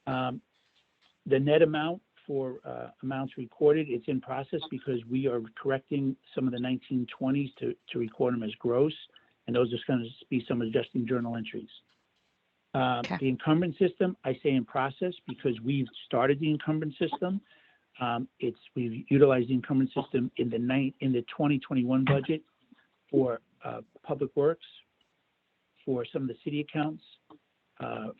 The net amount for amounts recorded, it's in process because we are correcting some of the 1920s to record them as gross, and those are going to be some adjusting journal entries. Okay. The encumbrance system, I say in process because we've started the encumbrance system. We've utilized the encumbrance system in the 2021 budget for public works, for some of the city accounts,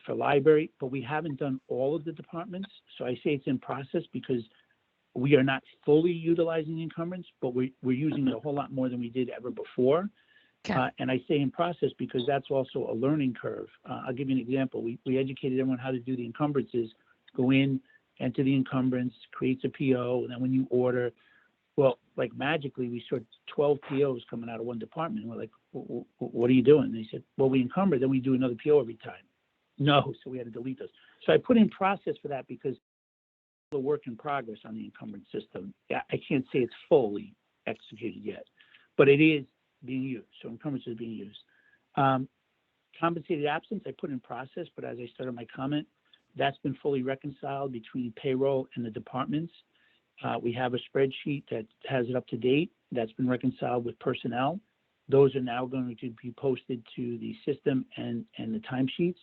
for library, but we haven't done all of the departments. So I say it's in process because we are not fully utilizing the encumbrance, but we're using it a whole lot more than we did ever before. Okay. And I say in process because that's also a learning curve. I'll give you an example. We educated everyone how to do the encumbrances, go in, enter the encumbrance, creates a PO, and then when you order, well, like magically, we saw 12 POs coming out of one department. We're like, what are you doing? And they said, well, we encumber, then we do another PO every time. No, so we had to delete those. So I put in process for that because the work in progress on the encumbrance system. I can't say it's fully executed yet, but it is being used. So encumbrance is being used. Compensated absence, I put in process, but as I started my comment, that's been fully reconciled between payroll and the departments. We have a spreadsheet that has it up to date. That's been reconciled with personnel. Those are now going to be posted to the system and the timesheets.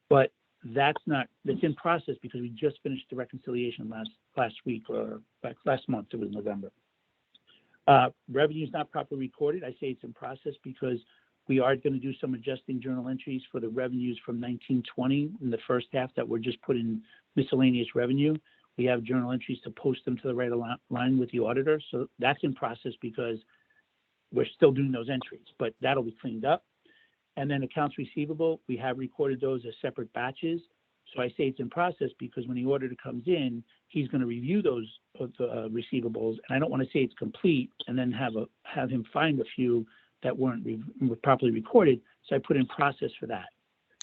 But that's in process because we just finished the reconciliation last week or last month. It was November. Revenue is not properly recorded. I say it's in process because we are going to do some adjusting journal entries for the revenues from 1920 in the first half that were just put in miscellaneous revenue. We have journal entries to post them to the right line with the auditor. So that's in process because we're still doing those entries, but that'll be cleaned up. And then accounts receivable, we have recorded those as separate batches. So I say it's in process because when the auditor comes in, he's going to review those receivables. And I don't want to say it's complete and then have him find a few that weren't properly recorded. So I put in process for that.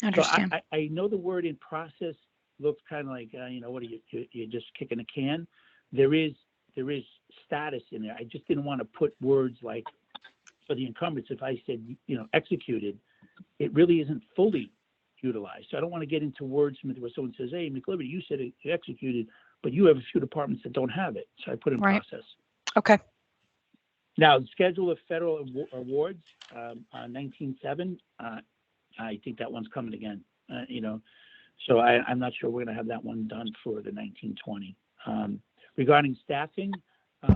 Understand. So I know the word in process looks kind of like, what are you're just kicking a can. There is status in there. I just didn't want to put words like, for the encumbrance, if I said, executed, it really isn't fully utilized. So I don't want to get into words where someone says, hey, McLiberty, you said it executed, but you have a few departments that don't have it. So I put in process. Okay. Now, the schedule of federal awards, 19.7, I think that one's coming again, So I'm not sure we're going to have that one done for the 1920. Regarding staffing,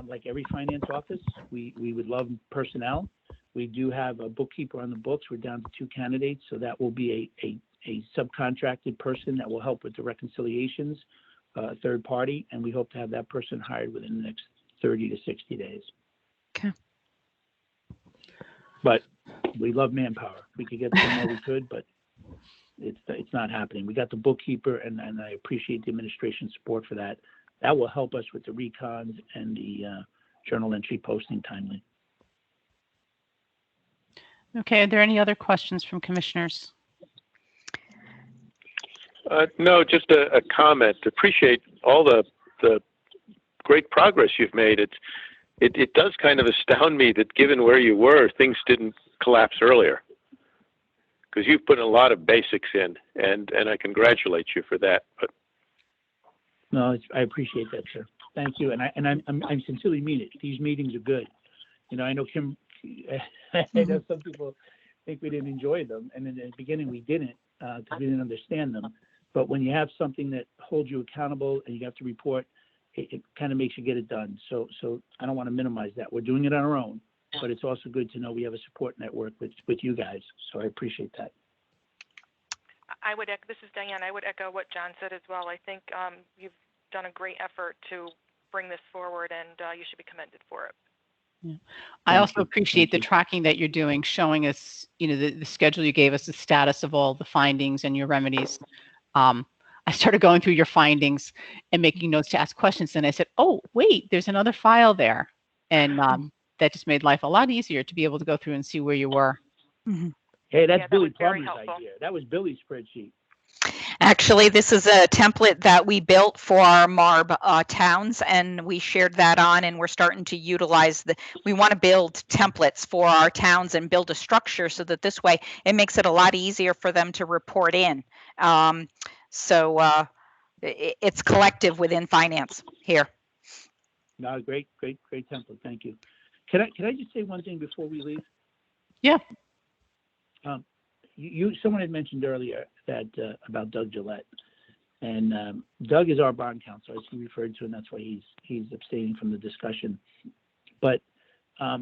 like every finance office, we would love personnel. We do have a bookkeeper on the books. We're down to 2 candidates, so that will be a subcontracted person that will help with the reconciliations, third party, and we hope to have that person hired within the next 30 to 60 days. Okay. But we love manpower. If we could get some more, we could, but it's not happening. We got the bookkeeper, and I appreciate the administration support for that. That will help us with the recons and the journal entry posting timely. Okay, are there any other questions from commissioners? No, just a comment. Appreciate all the great progress you've made. It does kind of astound me that given where you were, things didn't collapse earlier. Because you've put a lot of basics in, and I congratulate you for that. But no, I appreciate that, sir. Thank you, and I sincerely mean it. These meetings are good. I know Kim. I know some people think we didn't enjoy them, and in the beginning we didn't because we didn't understand them. But when you have something that holds you accountable and you have to report, it kind of makes you get it done. So I don't want to minimize that. We're doing it on our own, but it's also good to know we have a support network with you guys. So I appreciate that. This is Diane. I would echo what John said as well. I think you've done a great effort to bring this forward, and you should be commended for it. Yeah. I also appreciate the tracking that you're doing, showing us, the schedule you gave us, the status of all the findings and your remedies. I started going through your findings and making notes to ask questions, and I said, oh, wait, there's another file there. And that just made life a lot easier to be able to go through and see where you were. Mm-hmm. Hey, that's Billy Plummer's idea. That was Billy's spreadsheet. Actually, this is a template that we built for our MARB towns, and we shared that on, and we're starting to utilize we want to build templates for our towns and build a structure so that this way it makes it a lot easier for them to report in. So it's collective within finance here. No, great template. Thank you. Can I just say one thing before we leave? Yeah. Someone had mentioned earlier that about Doug Gillette, and Doug is our bond counsel, as he referred to, and that's why he's abstaining from the discussion. But I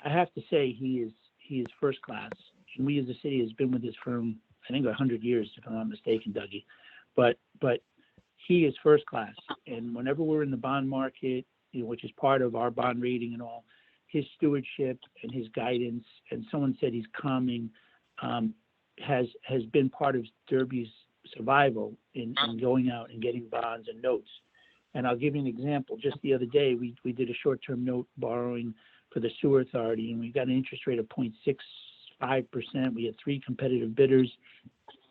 have to say he is first class, and we as a city has been with this firm I think 100 years, if I'm not mistaken, Dougie. But he is first class, and whenever we're in the bond market, which is part of our bond rating and all, his stewardship and his guidance, and someone said he's calming. Has been part of Derby's survival in going out and getting bonds and notes. And I'll give you an example. Just the other day, we did a short-term note borrowing for the sewer authority, and we got an interest rate of 0.65%. We had 3 competitive bidders,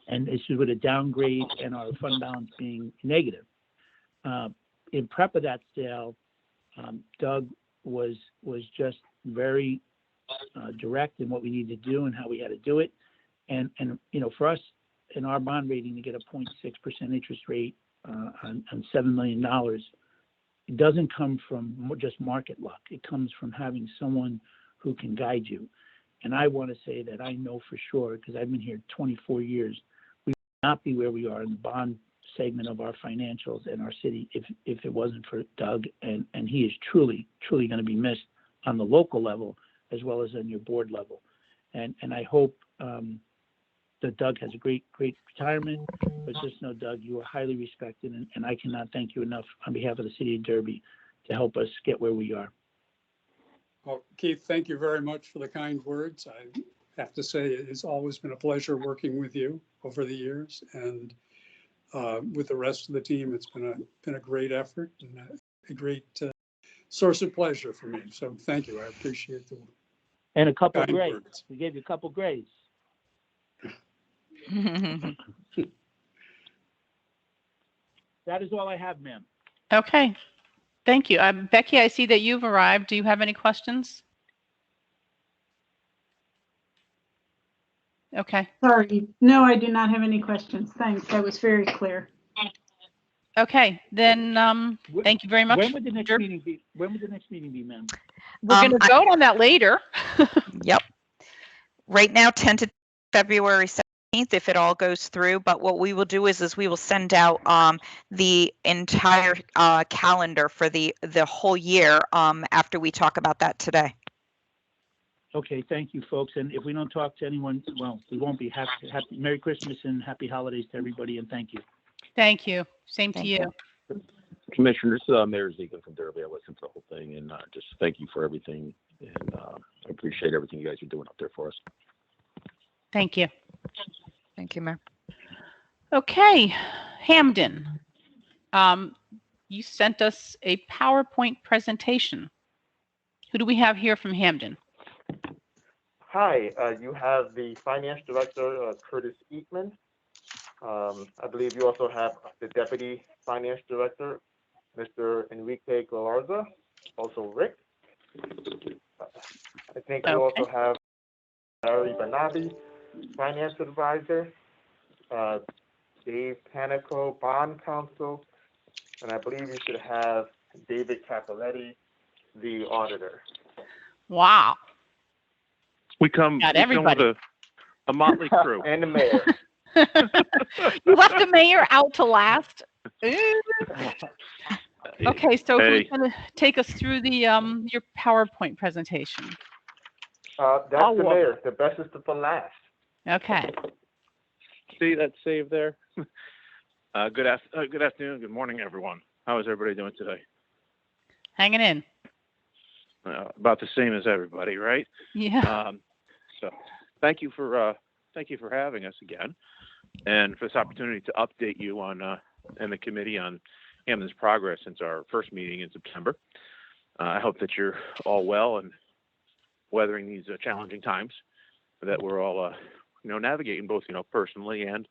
and this is with a downgrade and our fund balance being negative. In prep of that sale, Doug was just very direct in what we needed to do and how we had to do it. And for us in our bond rating to get a 0.6% interest rate on $7 million, it doesn't come from just market luck. It comes from having someone who can guide you. And I want to say that I know for sure, because I've been here 24 years, we would not be where we are in the bond segment of our financials in our city if it wasn't for Doug. And he is truly going to be missed on the local level as well as on your board level. And I hope that Doug has a great retirement, but just know, Doug, you are highly respected, and I cannot thank you enough on behalf of the city of Derby to help us get where we are. Well, Keith, thank you very much for the kind words. I have to say it's always been a pleasure working with you over the years, and with the rest of the team, it's been a great effort and a great source of pleasure for me. So thank you. I appreciate the and a couple kind grades. words. We gave you a couple grades. That is all I have, ma'am. Okay. Thank you. Becky, I see that you've arrived. Do you have any questions? Okay. Sorry. No, I do not have any questions. Thanks. That was very clear. Okay. Then thank you very much. When would the next meeting be? When would the next meeting be, ma'am? We're going to vote on that later. Yep. Right now, tentative February 17th, if it all goes through. But what we will do is we will send out the entire calendar for the whole year after we talk about that today. Okay, thank you, folks. And if we don't talk to anyone, well, we won't be. Happy Merry Christmas and happy holidays to everybody, and thank you. Thank you. Same to you. Commissioners, Mayor Zegan from Derby. I listened to the whole thing, and just thank you for everything, and I appreciate everything you guys are doing up there for us. Thank you. Thank you, Mayor. Okay, Hamden, you sent us a PowerPoint presentation. Who do we have here from Hamden? Hi, you have the Finance Director, Curtis Eatman. I believe you also have the Deputy Finance Director, Mr. Enrique Galarza, also Rick. I think you also have Larry Banabi, Finance Advisor, Dave Panico, Bond Counsel, and I believe you should have David Capoletti, the Auditor. Wow. We come with a motley crew. And the Mayor. You left the Mayor out to last. Okay, so who's going to take us through the your PowerPoint presentation? That's the Mayor. The best is for last. Okay. See that save there? Good afternoon, good morning, everyone. How is everybody doing today? Hanging in. About the same as everybody, right? Yeah. So thank you for having us again, and for this opportunity to update you on and the committee on Hamden's progress since our first meeting in September. I hope that you're all well and weathering these challenging times that we're all navigating, both personally and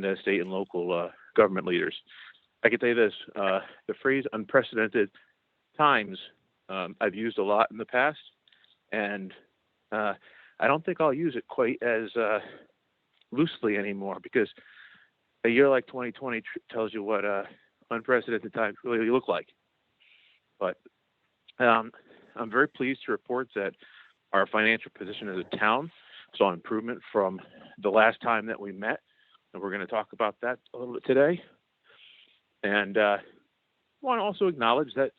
as state and local government leaders. I can tell you this: the phrase "unprecedented times" I've used a lot in the past, and I don't think I'll use it quite as loosely anymore, because a year like 2020 tells you what unprecedented times really look like. But I'm very pleased to report that our financial position as a town saw improvement from the last time that we met, and we're going to talk about that a little bit today. And I want to also acknowledge that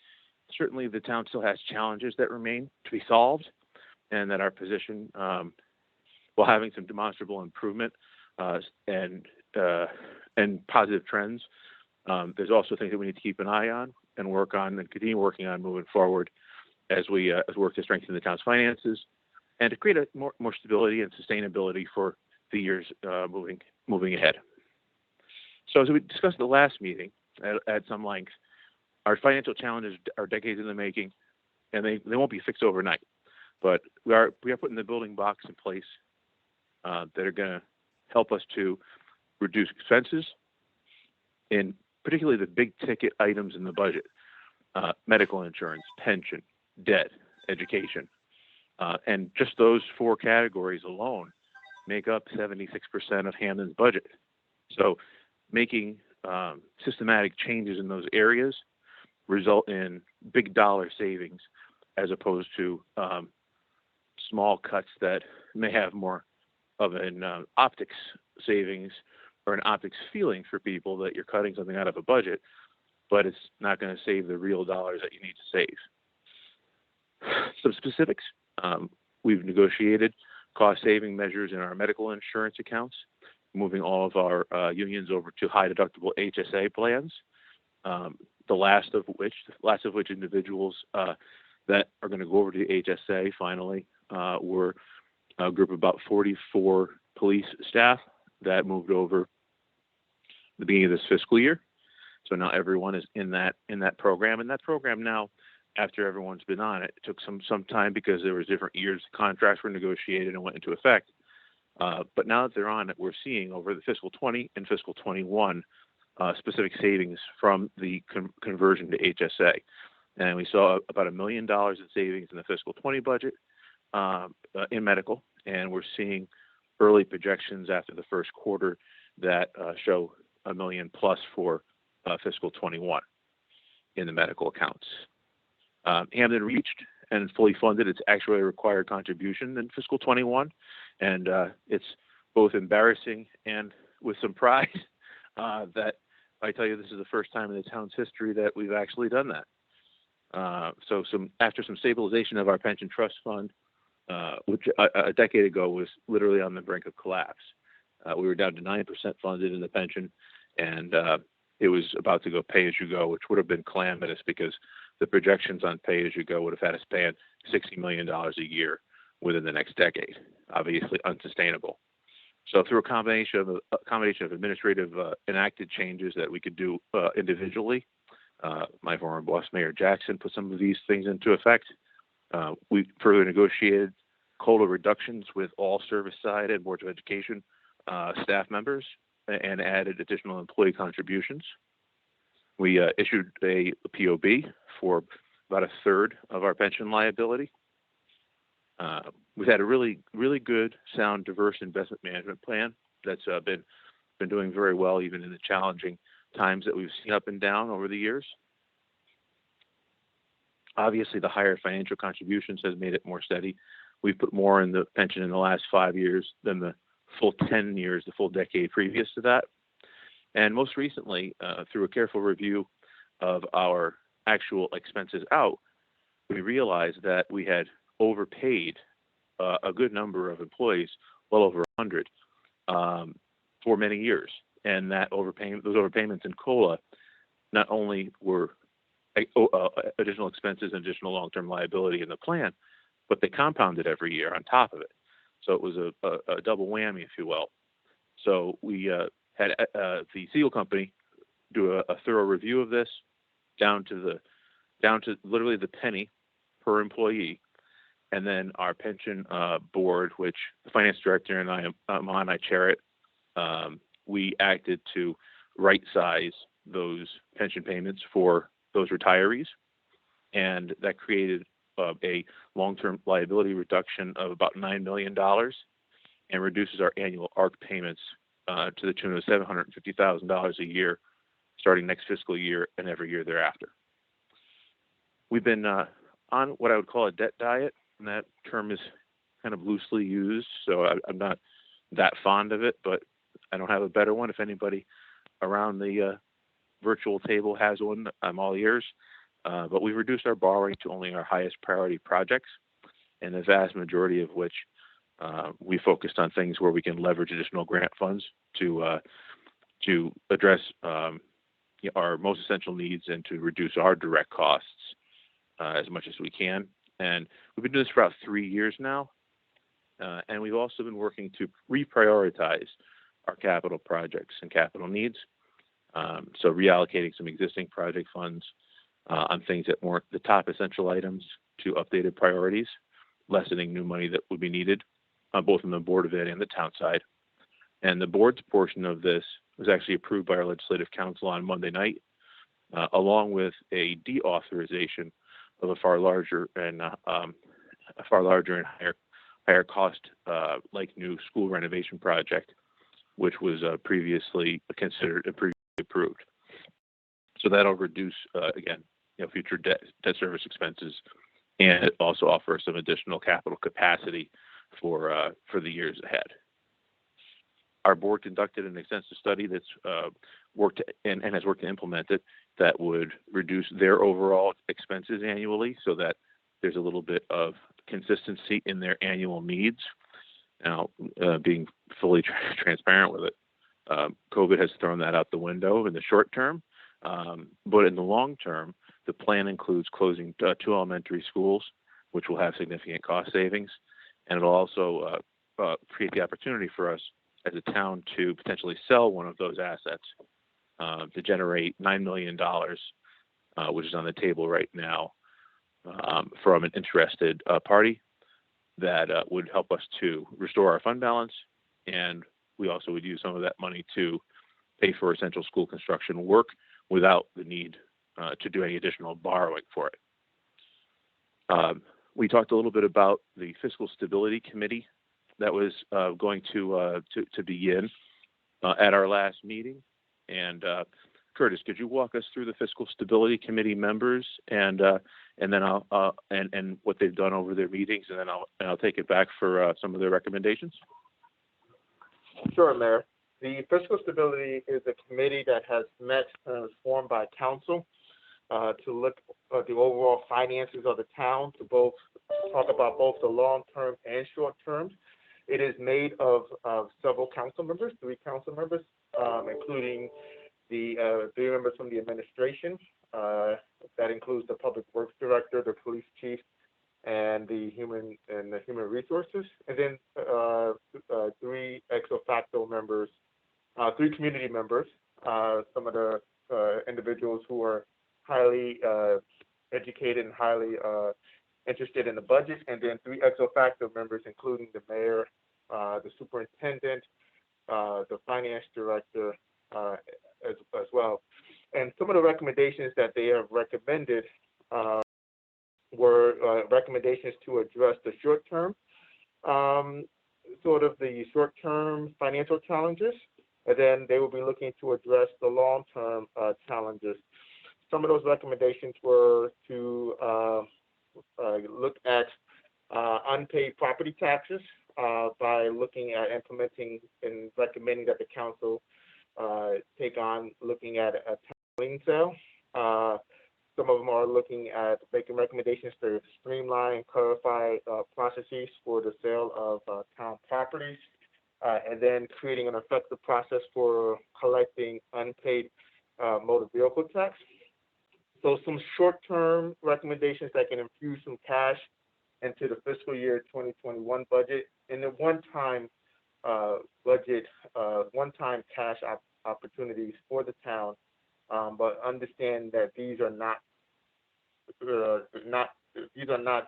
certainly the town still has challenges that remain to be solved, and that our position, while having some demonstrable improvement and positive trends, there's also things that we need to keep an eye on and work on and continue working on moving forward as we work to strengthen the town's finances and to create a more stability and sustainability for the years moving ahead. So as we discussed at the last meeting at some length, our financial challenges are decades in the making, and they won't be fixed overnight. But we are putting the building blocks in place that are going to help us to reduce expenses, in particularly the big ticket items in the budget: medical insurance, pension, debt, education, and just those four categories alone make up 76% of Hamden's budget. So making systematic changes in those areas result in big dollar savings as opposed to small cuts that may have more of an optics savings or an optics feeling for people that you're cutting something out of a budget, but it's not going to save the real dollars that you need to save. Some specifics, we've negotiated cost saving measures in our medical insurance accounts, moving all of our unions over to high deductible HSA plans. The last of which individuals that are going to go over to the HSA finally were a group of about 44 police staff that moved over at the beginning of this fiscal year. So now everyone is in that program, and that program now, after everyone's been on it, took some time because there was different years contracts were negotiated and went into effect. But now that they're on it, we're seeing over the fiscal 20 and fiscal 21 specific savings from the conversion to HSA. And we saw about $1 million in savings in the fiscal 20 budget in medical, and we're seeing early projections after the first quarter that show $1 million plus for fiscal 21 in the medical accounts. Hamden reached and fully funded its actually required contribution in fiscal 21, and it's both embarrassing and with some pride that I tell you this is the first time in the town's history that we've actually done that. So after some stabilization of our pension trust fund, which a decade ago was literally on the brink of collapse, we were down to 9% funded in the pension, and it was about to go pay as you go, which would have been calamitous because the projections on pay as you go would have had us paying $60 million a year within the next decade. Obviously unsustainable. So through a combination of administrative enacted changes that we could do individually, my former boss, Mayor Jackson, put some of these things into effect. We further negotiated COLA reductions with all service side and boards of education staff members and added additional employee contributions. We issued a POB for about a third of our pension liability. We've had a really good, sound, diverse investment management plan that's been doing very well, even in the challenging times that we've seen up and down over the years. Obviously, the higher financial contributions has made it more steady. We've put more in the pension in the last 5 years than the full 10 years, the full decade previous to that. And most recently, through a careful review of our actual expenses out, we realized that we had overpaid a good number of employees, well over 100, for many years. And that those overpayments in COLA not only were additional expenses and additional long-term liability in the plan, but they compounded every year on top of it. So it was a double whammy, if you will. So we had the Seal Company do a thorough review of this, down to literally the penny per employee, and then our pension board, which the finance director and I chair it. We acted to right-size those pension payments for those retirees, and that created a long-term liability reduction of about $9 million and reduces our annual ARC payments to the tune of $750,000 a year, starting next fiscal year and every year thereafter. We've been on what I would call a debt diet, and that term is kind of loosely used, so I'm not that fond of it, but I don't have a better one. If anybody around the virtual table has one, I'm all ears. But we've reduced our borrowing to only our highest priority projects, and the vast majority of which we focused on things where we can leverage additional grant funds to address our most essential needs and to reduce our direct costs as much as we can. And we've been doing this for about 3 years now, and we've also been working to reprioritize our capital projects and capital needs. So reallocating some existing project funds on things that weren't the top essential items to updated priorities, lessening new money that would be needed, both on the Board of Ed and the town side. And the board's portion of this was actually approved by our legislative council on Monday night, along with a deauthorization of a far larger and higher cost like new school renovation project, which was previously considered and previously approved. So that'll reduce again future debt service expenses, and also offer some additional capital capacity for the years ahead. Our board conducted an extensive study that's worked and has worked to implement it that would reduce their overall expenses annually so that there's a little bit of consistency in their annual needs. Now, being fully transparent with it, COVID has thrown that out the window in the short term, but in the long term, the plan includes closing 2 elementary schools, which will have significant cost savings, and it'll also create the opportunity for us as a town to potentially sell one of those assets to generate $9 million, which is on the table right now from an interested party that would help us to restore our fund balance. And we also would use some of that money to pay for essential school construction work without the need to do any additional borrowing for it. We talked a little bit about the Fiscal Stability Committee that was going to begin at our last meeting. And Curtis, could you walk us through the Fiscal Stability Committee members and then and what they've done over their meetings, and then I'll take it back for some of their recommendations. Sure, Mayor. The Fiscal Stability is a committee that has met and was formed by council to look at the overall finances of the town, to both talk about both the long-term and short-term. It is made of several council members, 3 council members, including the 3 members from the administration. That includes the Public Works Director, the Police Chief, and the Human Resources, and then 3 ex officio members, 3 community members, some of the individuals who are highly educated and highly interested in the budget, and then 3 ex officio members, including the mayor, the superintendent, the finance director, as well. And some of the recommendations that they have recommended were recommendations to address the short-term, sort of the short-term financial challenges, and then they will be looking to address the long-term challenges. Some of those recommendations were to look at unpaid property taxes by looking at implementing and recommending that the council take on looking at a lien sale. Some of them are looking at making recommendations to streamline, clarify processes for the sale of town properties, and then creating an effective process for collecting unpaid motor vehicle tax. So some short-term recommendations that can infuse some cash into the fiscal year 2021 budget, and the one-time budget, one-time cash opportunities for the town, but understand that these are not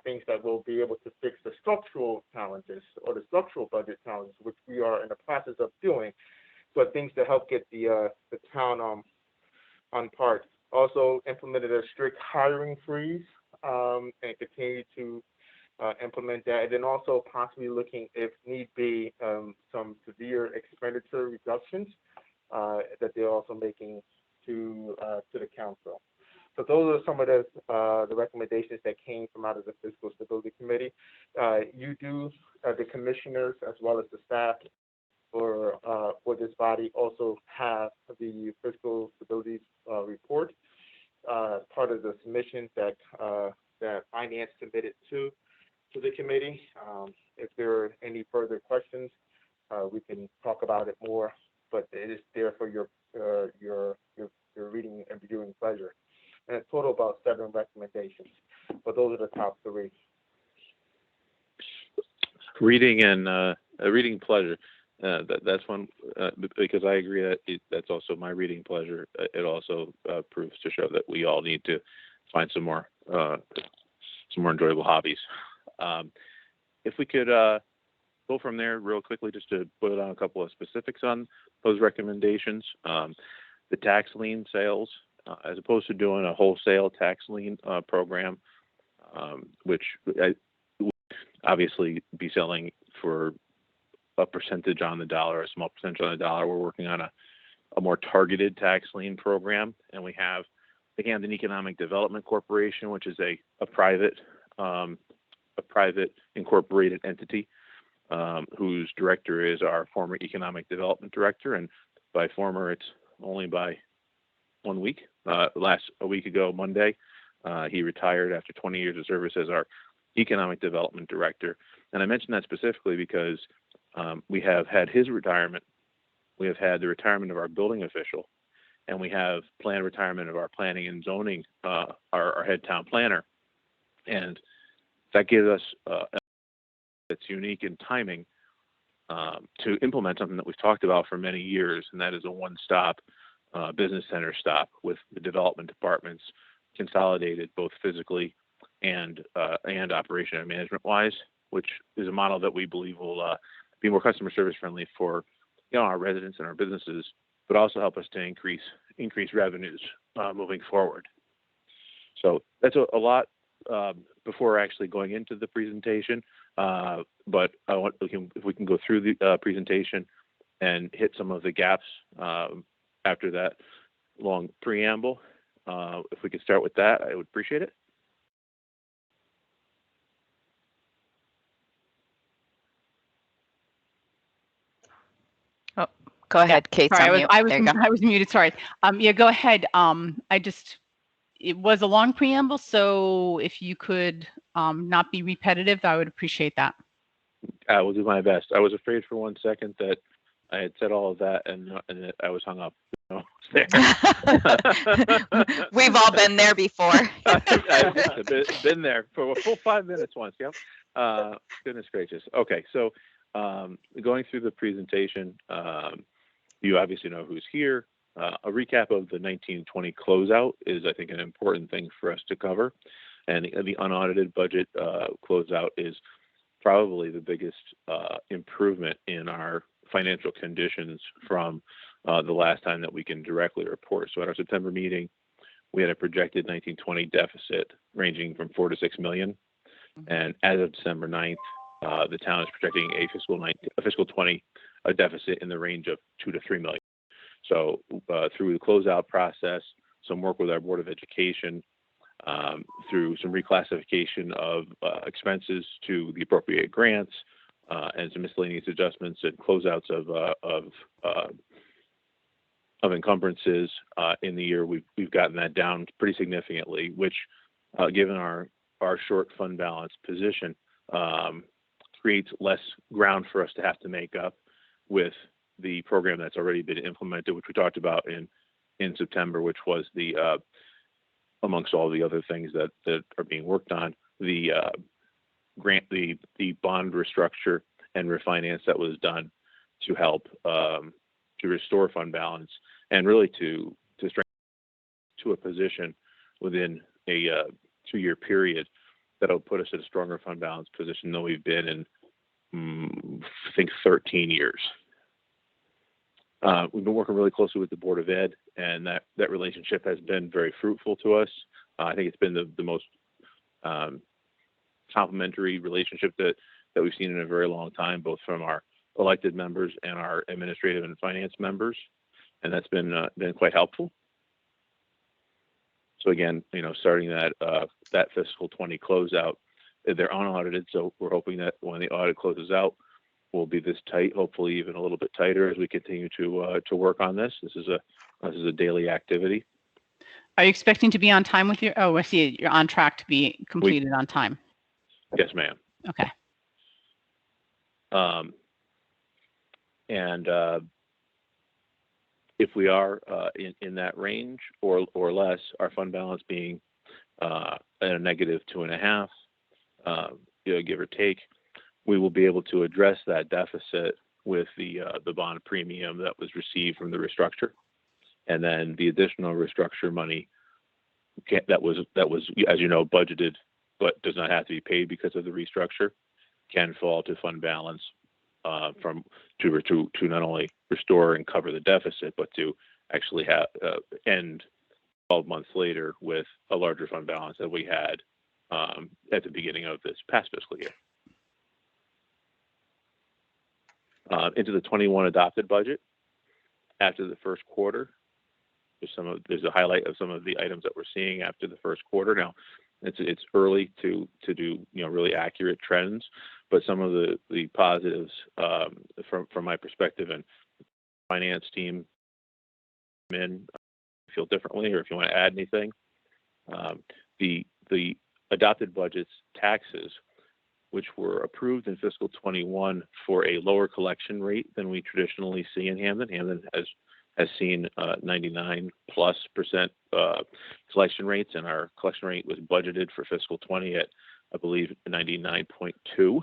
things that will be able to fix the structural challenges or the structural budget challenges, which we are in the process of doing, but things to help get the town on par. Also implemented a strict hiring freeze and continue to implement that, and then also possibly looking, if need be, some severe expenditure reductions that they're also making to the council. So those are some of the recommendations that came from out of the Fiscal Stability Committee. You do, the commissioners as well as the staff for this body also have the Fiscal Stability report, part of the submission that Finance submitted to the committee. If there are any further questions, we can talk about it more, but it is there for your reading and viewing pleasure. And a total about 7 recommendations, but those are the top 3. Reading and reading pleasure. That's one because I agree that that's also my reading pleasure. It also proves to show that we all need to find some more enjoyable hobbies. If we could go from there real quickly, just to put on a couple of specifics on those recommendations. The tax lien sales, as opposed to doing a wholesale tax lien program, which I would obviously be selling for a percentage on the dollar, a small percentage on the dollar. We're working on a more targeted tax lien program, and we have the Camden Economic Development Corporation, which is a private incorporated entity, whose director is our former economic development director. And by former, it's only by 1 week. A week ago, Monday, he retired after 20 years of service as our economic development director. And I mention that specifically because we have had his retirement. We have had the retirement of our building official, and we have planned retirement of our planning and zoning, our head town planner. And that gives us it's unique in timing to implement something that we've talked about for many years, and that is a one-stop business center stop with the development departments consolidated both physically and operation and management wise, which is a model that we believe will be more customer service friendly for our residents and our businesses, but also help us to increase revenues moving forward. So that's a lot before actually going into the presentation. But if we can go through the presentation and hit some of the gaps after that long preamble. If we could start with that, I would appreciate it. Oh, go ahead, Kate. Sorry, I was muted. Sorry. Yeah, go ahead. It was a long preamble, so if you could not be repetitive, I would appreciate that. I will do my best. I was afraid for 1 second that I had said all of that and that I was hung up. We've all been there before. I've been there for a full 5 minutes once. Yep. Goodness gracious. Okay, so going through the presentation, you obviously know who's here. A recap of the 1920 closeout is, I think, an important thing for us to cover. And the unaudited budget closeout is probably the biggest improvement in our financial conditions from the last time that we can directly report. So at our September meeting, we had a projected 1920 deficit ranging from 4 to 6 million. And as of December 9th, the town is projecting a fiscal 20 a deficit in the range of 2 to 3 million. So through the closeout process, some work with our Board of Education, through some reclassification of expenses to the appropriate grants, and some miscellaneous adjustments and closeouts of encumbrances in the year, we've gotten that down pretty significantly, which, given our short fund balance position, creates less ground for us to have to make up with the program that's already been implemented, which we talked about in September, which was the amongst all the other things that are being worked on, the bond restructure and refinance that was done to help to restore fund balance and really to strengthen to a position within a 2-year period that'll put us at a stronger fund balance position than we've been in, I think, 13 years. We've been working really closely with the Board of Ed, and that relationship has been very fruitful to us. I think it's been the most complementary relationship that we've seen in a very long time, both from our elected members and our administrative and finance members, and that's been quite helpful. So again, starting that fiscal 20 closeout, they're unaudited, so we're hoping that when the audit closes out, we'll be this tight, hopefully even a little bit tighter as we continue to work on this. This is a daily activity. Are you expecting to be on time with your? Oh, I see. You're on track to be completed on time. Yes, ma'am. Okay. And if we are in that range or less, our fund balance being at a negative 2.5, give or take, we will be able to address that deficit with the bond premium that was received from the restructure, and then the additional restructure money that was, as you know, budgeted but does not have to be paid because of the restructure can fall to fund balance to not only restore and cover the deficit, but to actually have end 12 months later with a larger fund balance that we had at the beginning of this past fiscal year. Into the 21 adopted budget, after the first quarter, there's a highlight of some of the items that we're seeing after the first quarter. Now, it's early to do really accurate trends, but some of the positives from my perspective and finance team feel differently, or if you want to add anything. The adopted budget's taxes, which were approved in fiscal 21 for a lower collection rate than we traditionally see in Hamden. Hamden has seen 99+% collection rates, and our collection rate was budgeted for fiscal 20 at, I believe, 99.2.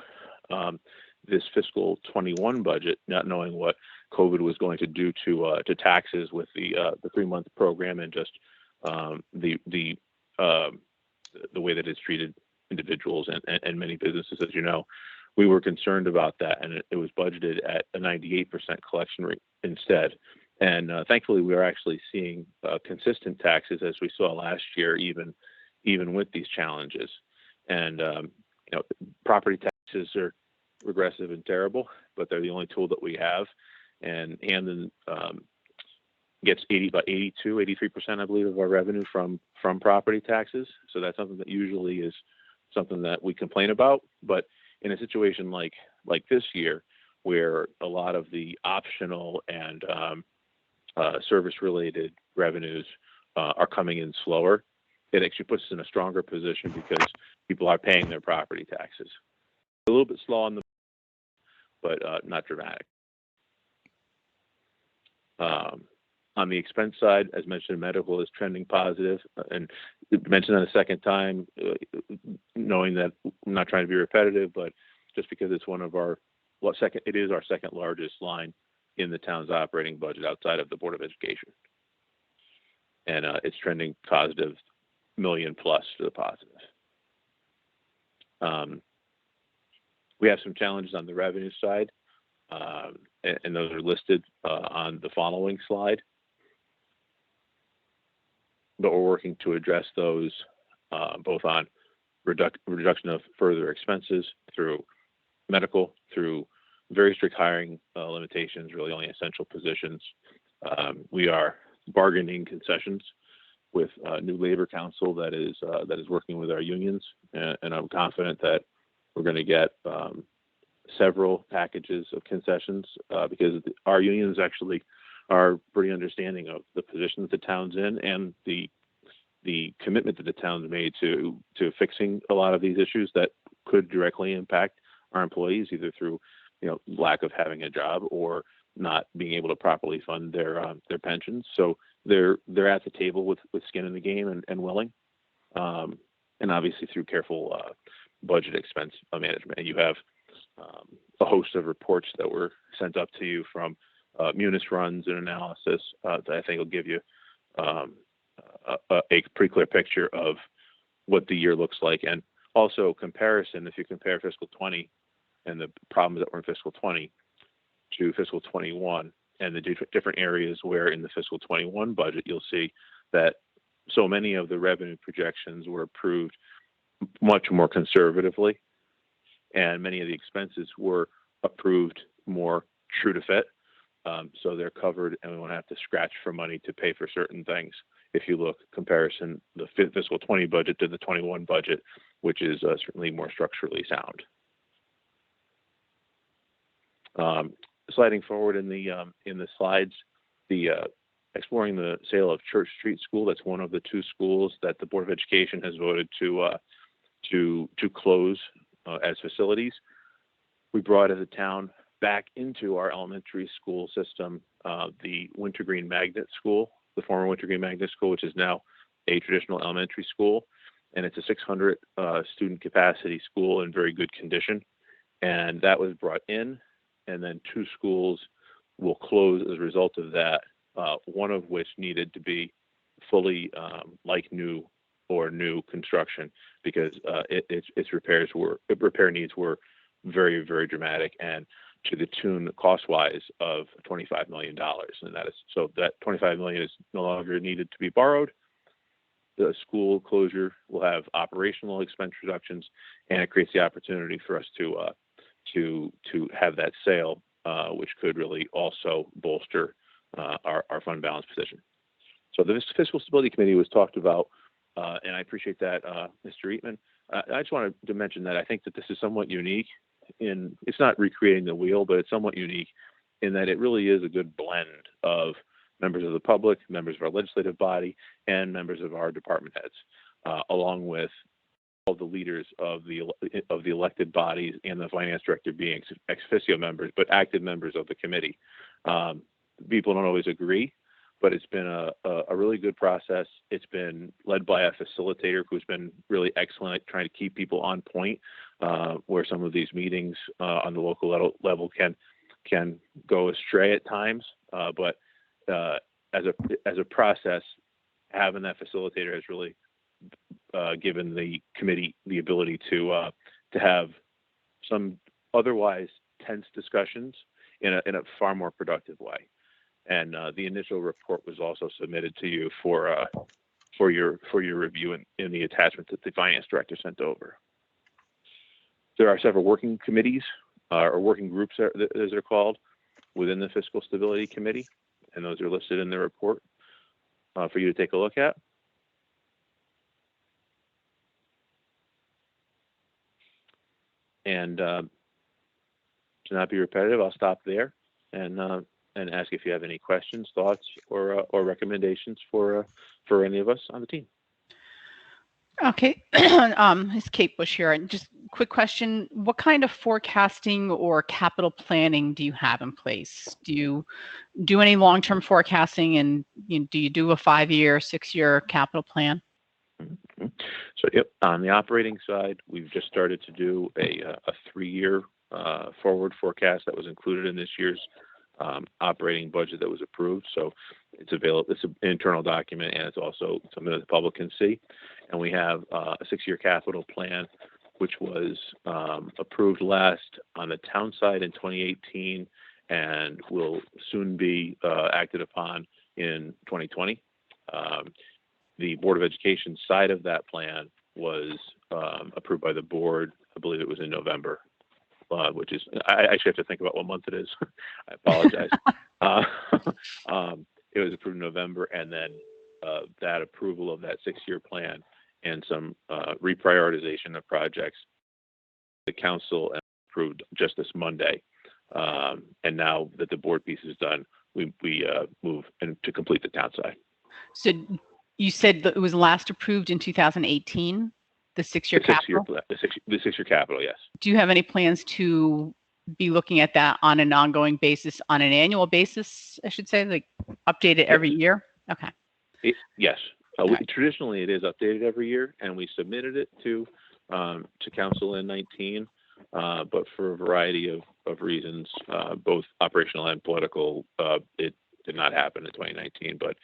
This fiscal 21 budget, not knowing what COVID was going to do to taxes with the 3-month program and just the way that it's treated individuals and many businesses, as you know, we were concerned about that, and it was budgeted at a 98% collection rate instead. And thankfully, we are actually seeing consistent taxes as we saw last year, even with these challenges. And property taxes are regressive and terrible, but they're the only tool that we have. And Hamden gets about 83%, I believe, of our revenue from property taxes. So that's something that usually is something that we complain about. But in a situation like this year, where a lot of the optional and service-related revenues are coming in slower, it actually puts us in a stronger position because people are paying their property taxes. A little bit slow on the, but not dramatic. On the expense side, as mentioned, medical is trending positive, and mentioned that a second time, knowing that I'm not trying to be repetitive, but just because it's one of it is our second largest line in the town's operating budget outside of the Board of Education. And it's trending positive, $1 million+ to the positive. We have some challenges on the revenue side, and those are listed on the following slide. But we're working to address those both on reduction of further expenses through medical, through very strict hiring limitations, really only essential positions. We are bargaining concessions with new labor council that is working with our unions, and I'm confident that we're going to get several packages of concessions because our unions actually are pretty understanding of the position that the town's in and the commitment that the town's made to fixing a lot of these issues that could directly impact our employees, either through lack of having a job or not being able to properly fund their pensions. So they're at the table with skin in the game and willing, and obviously through careful budget expense management. And you have a host of reports that were sent up to you from Munis runs and analysis that I think will give you a pretty clear picture of what the year looks like, and also comparison. If you compare fiscal 20 and the problems that were in fiscal 20 to fiscal 21 and the different areas where in the fiscal 21 budget, you'll see that so many of the revenue projections were approved much more conservatively, and many of the expenses were approved more true to fit. So they're covered, and we won't have to scratch for money to pay for certain things. If you look comparison, the fiscal 20 budget to the 21 budget, which is certainly more structurally sound. Sliding forward in the slides, the exploring the sale of Church Street School. That's one of the 2 schools that the Board of Education has voted to close as facilities. We brought as a town back into our elementary school system the Wintergreen Magnet School, the former Wintergreen Magnet School, which is now a traditional elementary school, and it's a 600 student capacity school in very good condition. And that was brought in, and then 2 schools will close as a result of that, one of which needed to be fully like new or new construction because its repair needs were very, very dramatic and to the tune cost-wise of $25 million. And that is, so that $25 million is no longer needed to be borrowed. The school closure will have operational expense reductions, and it creates the opportunity for us to have that sale, which could really also bolster our fund balance position. So the Fiscal Stability Committee was talked about, and I appreciate that, Mr. Eatman. I just wanted to mention that I think that this is somewhat unique it's not recreating the wheel, but it's somewhat unique in that it really is a good blend of members of the public, members of our legislative body, and members of our department heads, along with all the leaders of the elected bodies and the finance director being ex officio members, but active members of the committee. People don't always agree, but it's been a really good process. It's been led by a facilitator who's been really excellent at trying to keep people on point, where some of these meetings on the local level can go astray at times. But as a process, having that facilitator has really given the committee the ability to have some otherwise tense discussions in a far more productive way. And the initial report was also submitted to you for your review in the attachment that the finance director sent over. There are several working committees or working groups, as they're called, within the Fiscal Stability Committee, and those are listed in the report for you to take a look at. And to not be repetitive, I'll stop there and ask if you have any questions, thoughts, or recommendations for any of us on the team. Okay, it's Kate Bush here. And just quick question: what kind of forecasting or capital planning do you have in place? Do you do any long-term forecasting, and do you do a 5-year, 6-year capital plan? Mm-hmm. So, yep, on the operating side, we've just started to do a 3-year forward forecast that was included in this year's operating budget that was approved. So it's available. It's an internal document, and it's also something that the public can see. And we have a 6-year capital plan, which was approved last on the town side in 2018, and will soon be acted upon in 2020. The Board of Education side of that plan was approved by the board. I believe it was in November. Which is, I actually have to think about what month it is. I apologize. It was approved in November, and then that approval of that 6-year plan and some reprioritization of projects, the council approved just this Monday. And now that the board piece is done, we move to complete the town side. So you said that it was last approved in 2018? The 6-year capital? The 6-year capital, yes. Do you have any plans to be looking at that on an ongoing basis, on an annual basis, I should say, like update it every year? Okay. Yes. Traditionally, it is updated every year, and we submitted it to council in 19, but for a variety of reasons, both operational and political, it did not happen in 2019, but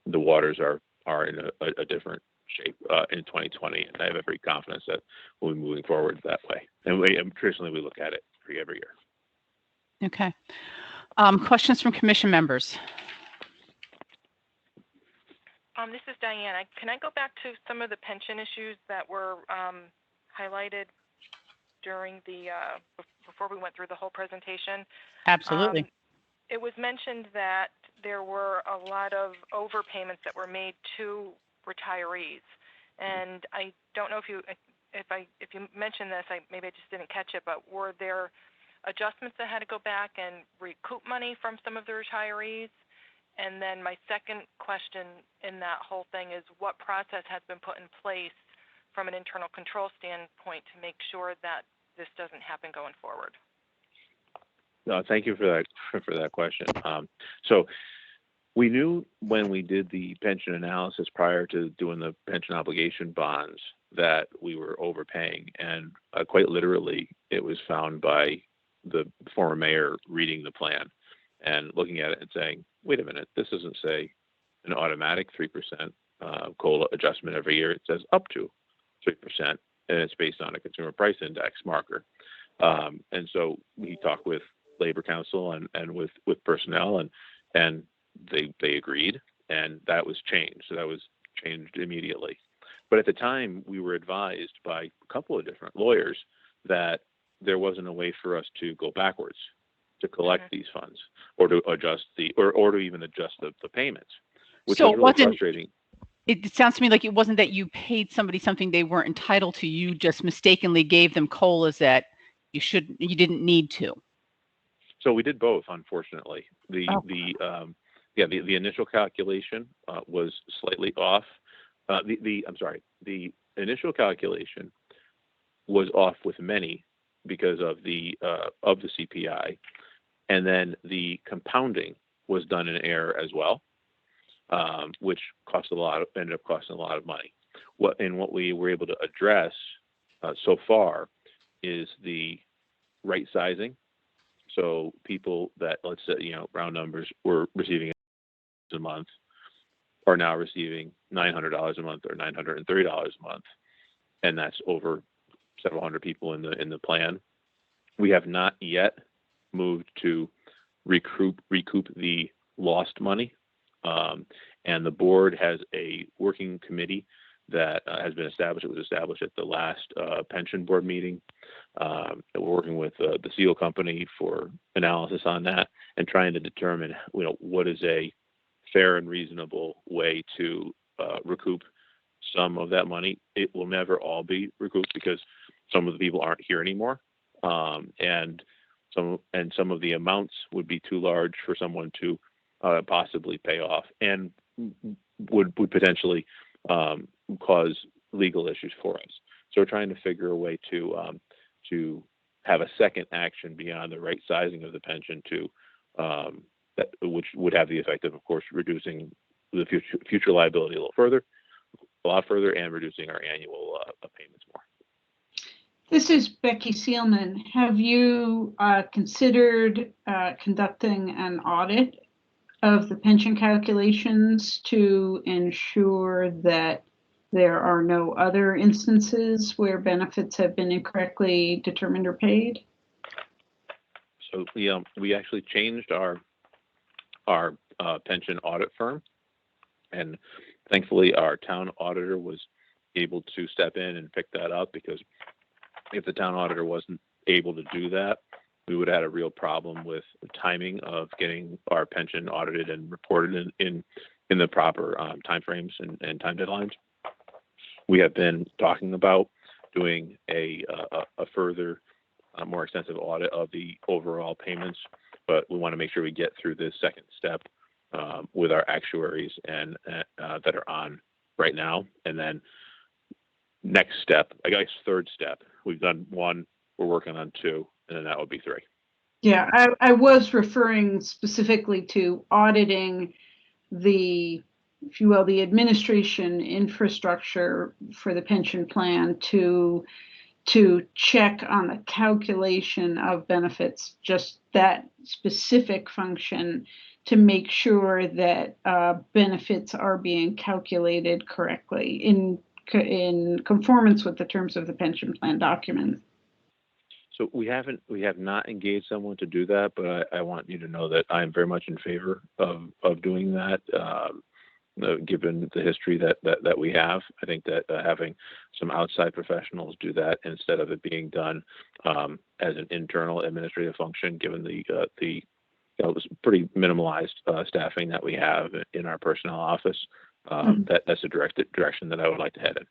the waters are in a different shape in 2020, and I have every confidence that we'll be moving forward that way. And traditionally, we look at it every year. Okay. Questions from commission members? This is Diane. Can I go back to some of the pension issues that were highlighted during before we went through the whole presentation? Absolutely. It was mentioned that there were a lot of overpayments that were made to retirees, and I don't know if you mentioned this, maybe I just didn't catch it, but were there adjustments that had to go back and recoup money from some of the retirees? And then my second question in that whole thing is, what process has been put in place from an internal control standpoint to make sure that this doesn't happen going forward? Thank you for that question. So we knew when we did the pension analysis prior to doing the pension obligation bonds that we were overpaying, and quite literally, it was found by the former mayor reading the plan and looking at it and saying, "Wait a minute, this doesn't say an automatic 3% COLA adjustment every year. It says up to 3%, and it's based on a consumer price index marker." And so we talked with Labor Council and with personnel, and they agreed, and that was changed. So that was changed immediately. But at the time, we were advised by a couple of different lawyers that there wasn't a way for us to go backwards to collect these funds or to adjust or to even adjust the payments. which So was it really wasn't, frustrating. it sounds to me like it wasn't that you paid somebody something they weren't entitled to. You just mistakenly gave them COLAs that you didn't need to. So we did both, unfortunately. The initial calculation was slightly off. The initial calculation was off with many because of the CPI, and then the compounding was done in error as well, which ended up costing a lot of money. What we were able to address so far is the right sizing. So people that, let's say, round numbers, were receiving a month are now receiving $900 a month or $930 a month, and that's over several hundred people in the plan. We have not yet moved to recoup the lost money, and the board has a working committee that has been established. It was established at the last pension board meeting. We're working with the seal company for analysis on that and trying to determine, what is a fair and reasonable way to recoup some of that money. It will never all be recouped because some of the people aren't here anymore, and some of the amounts would be too large for someone to possibly pay off, and would potentially cause legal issues for us. So we're trying to figure a way to have a second action beyond the right sizing of the pension which would have the effect of course, reducing the future liability a lot further, and reducing our annual payments more. This is Becky Seelman. Have you considered conducting an audit of the pension calculations to ensure that there are no other instances where benefits have been incorrectly determined or paid? So we actually changed our pension audit firm, and thankfully our town auditor was able to step in and pick that up, because if the town auditor wasn't able to do that, we would have had a real problem with the timing of getting our pension audited and reported in the proper timeframes and time deadlines. We have been talking about doing a further, more extensive audit of the overall payments, but we want to make sure we get through this second step with our actuaries and that are on right now, and then next step, I guess third step, we've done one, we're working on two, and then that would be three. Yeah, I was referring specifically to auditing the, if you will, the administration infrastructure for the pension plan to check on the calculation of benefits, just that specific function, to make sure that benefits are being calculated correctly in conformance with the terms of the pension plan document. So we have not engaged someone to do that, but I want you to know that I'm very much in favor of doing that. Given the history that we have, I think that having some outside professionals do that instead of it being done as an internal administrative function, given the pretty minimalized staffing that we have in our personnel office, that's the direction that I would like to head in.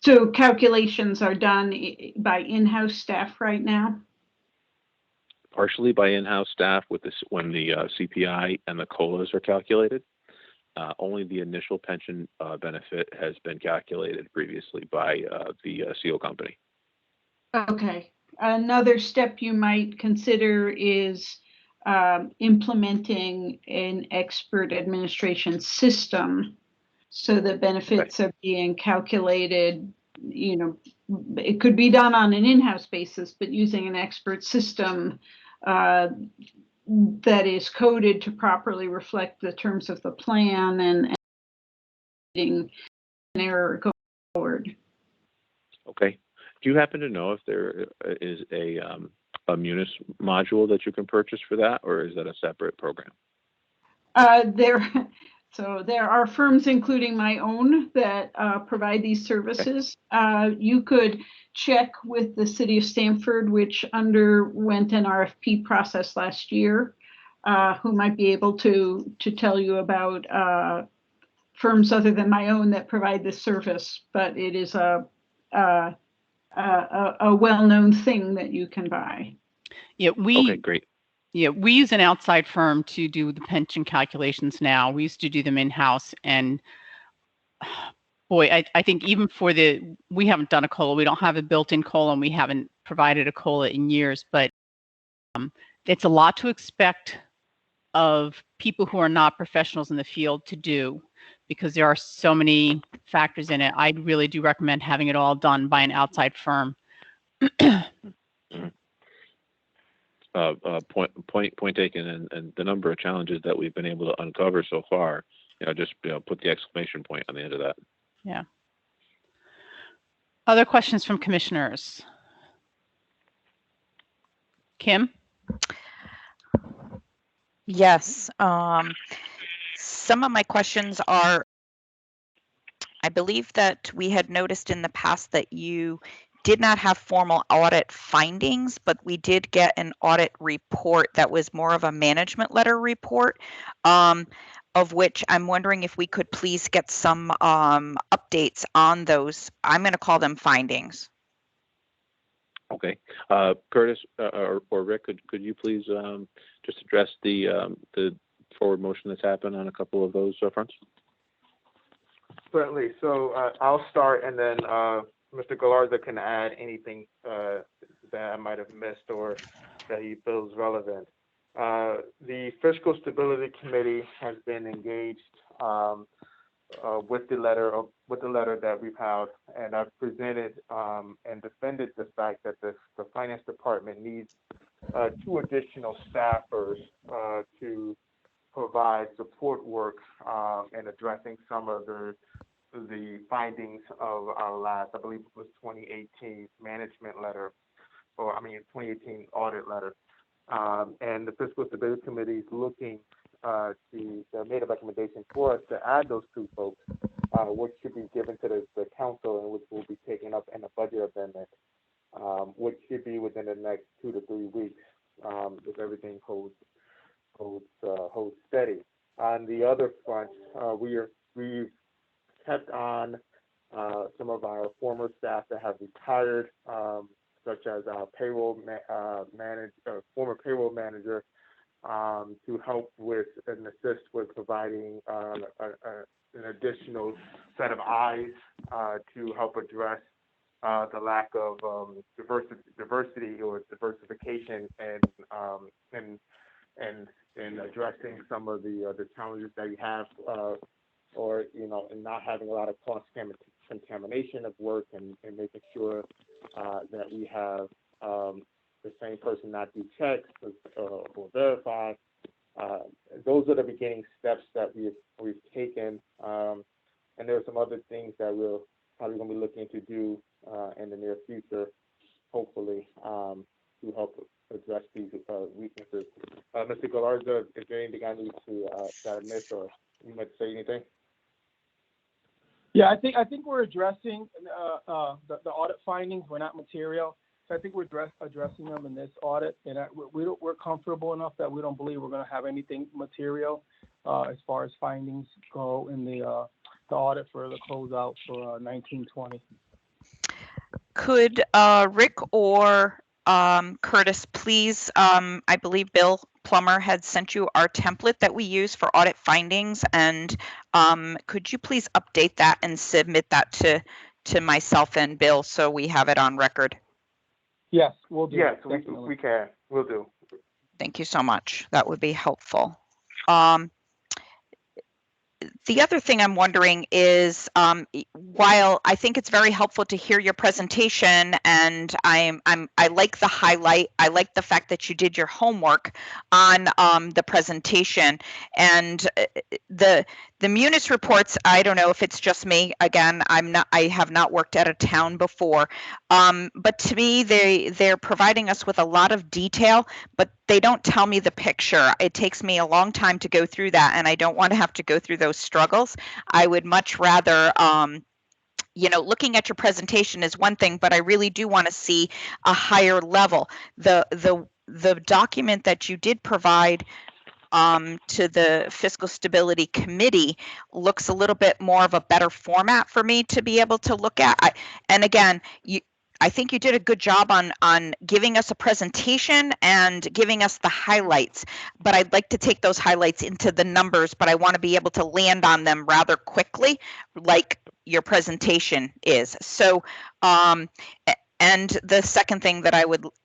So calculations are done by in-house staff right now? Partially by in-house staff when the CPI and the COLAs are calculated. Only the initial pension benefit has been calculated previously by the seal company. Okay. Another step you might consider is implementing an expert administration system so that benefits are being calculated. It could be done on an in-house basis, but using an expert system that is coded to properly reflect the terms of the plan and an error going forward. Okay. Do you happen to know if there is a Munis module that you can purchase for that, or is that a separate program? So there are firms, including my own, that provide these services. You could check with the city of Stamford, which underwent an RFP process last year, who might be able to tell you about firms other than my own that provide this service, but it is a well-known thing that you can buy. Yeah, Okay, great. Yeah, we use an outside firm to do the pension calculations now. We used to do them in-house, and boy, I think even for we haven't done a COLA. We don't have a built-in COLA, and we haven't provided a COLA in years, but it's a lot to expect of people who are not professionals in the field to do, because there are so many factors in it. I really do recommend having it all done by an outside firm. Point taken, and the number of challenges that we've been able to uncover so far, just put the exclamation point on the end of that. Yeah. Other questions from commissioners? Kim? Yes. Some of my questions are, I believe that we had noticed in the past that you did not have formal audit findings, but we did get an audit report that was more of a management letter report, of which I'm wondering if we could please get some updates on those. I'm going to call them findings. Okay, Curtis or Rick, could you please just address the forward motion that's happened on a couple of those fronts? Certainly. So I'll start, and then Mr. Galarza can add anything that I might have missed or that he feels relevant. The Fiscal Stability Committee has been engaged with the letter that we've had, and I've presented and defended the fact that the Finance Department needs 2 additional staffers to provide support work in addressing some of the findings of our last, I believe it was 2018 management letter, 2018 audit letter. And the Fiscal Stability Committee is looking they made a recommendation for us to add those 2 folks, which should be given to the council and which will be taken up in a budget amendment, which should be within the next 2 to 3 weeks, if everything holds steady. On the other front, we've kept on some of our former staff that have retired, such as our former payroll manager, to help with and assist with providing an additional set of eyes to help address the lack of diversity or diversification and addressing some of the challenges that you have, or and not having a lot of cross contamination of work, and making sure that we have the same person not do checks or verify. Those are the beginning steps that we've taken, and there are some other things that we're probably going to be looking to do in the near future, hopefully, to help address these weaknesses. Mr. Galarza, is there anything I need to that I missed, or you might say anything? Yeah, I think we're addressing the audit findings were not material. So I think we're addressing them in this audit, and we're comfortable enough that we don't believe we're going to have anything material as far as findings go in the audit for the closeout for 1920. Could Rick or Curtis please, I believe Bill Plummer had sent you our template that we use for audit findings, and could you please update that and submit that to myself and Bill so we have it on record? Yes, we'll do. Yes, we can. We'll do. Thank you so much. That would be helpful. The other thing I'm wondering is, while I think it's very helpful to hear your presentation, and I like the highlight, I like the fact that you did your homework on the presentation, and the Munis reports. I don't know if it's just me. Again, I have not worked at a town before, but to me, they're providing us with a lot of detail, but they don't tell me the picture. It takes me a long time to go through that, and I don't want to have to go through those struggles. I would much rather, looking at your presentation is one thing, but I really do want to see a higher level. The document that you did provide to the Fiscal Stability Committee looks a little bit more of a better format for me to be able to look at. And again, I think you did a good job on giving us a presentation and giving us the highlights, but I'd like to take those highlights into the numbers, but I want to be able to land on them rather quickly, like your presentation is. So, and the second thing that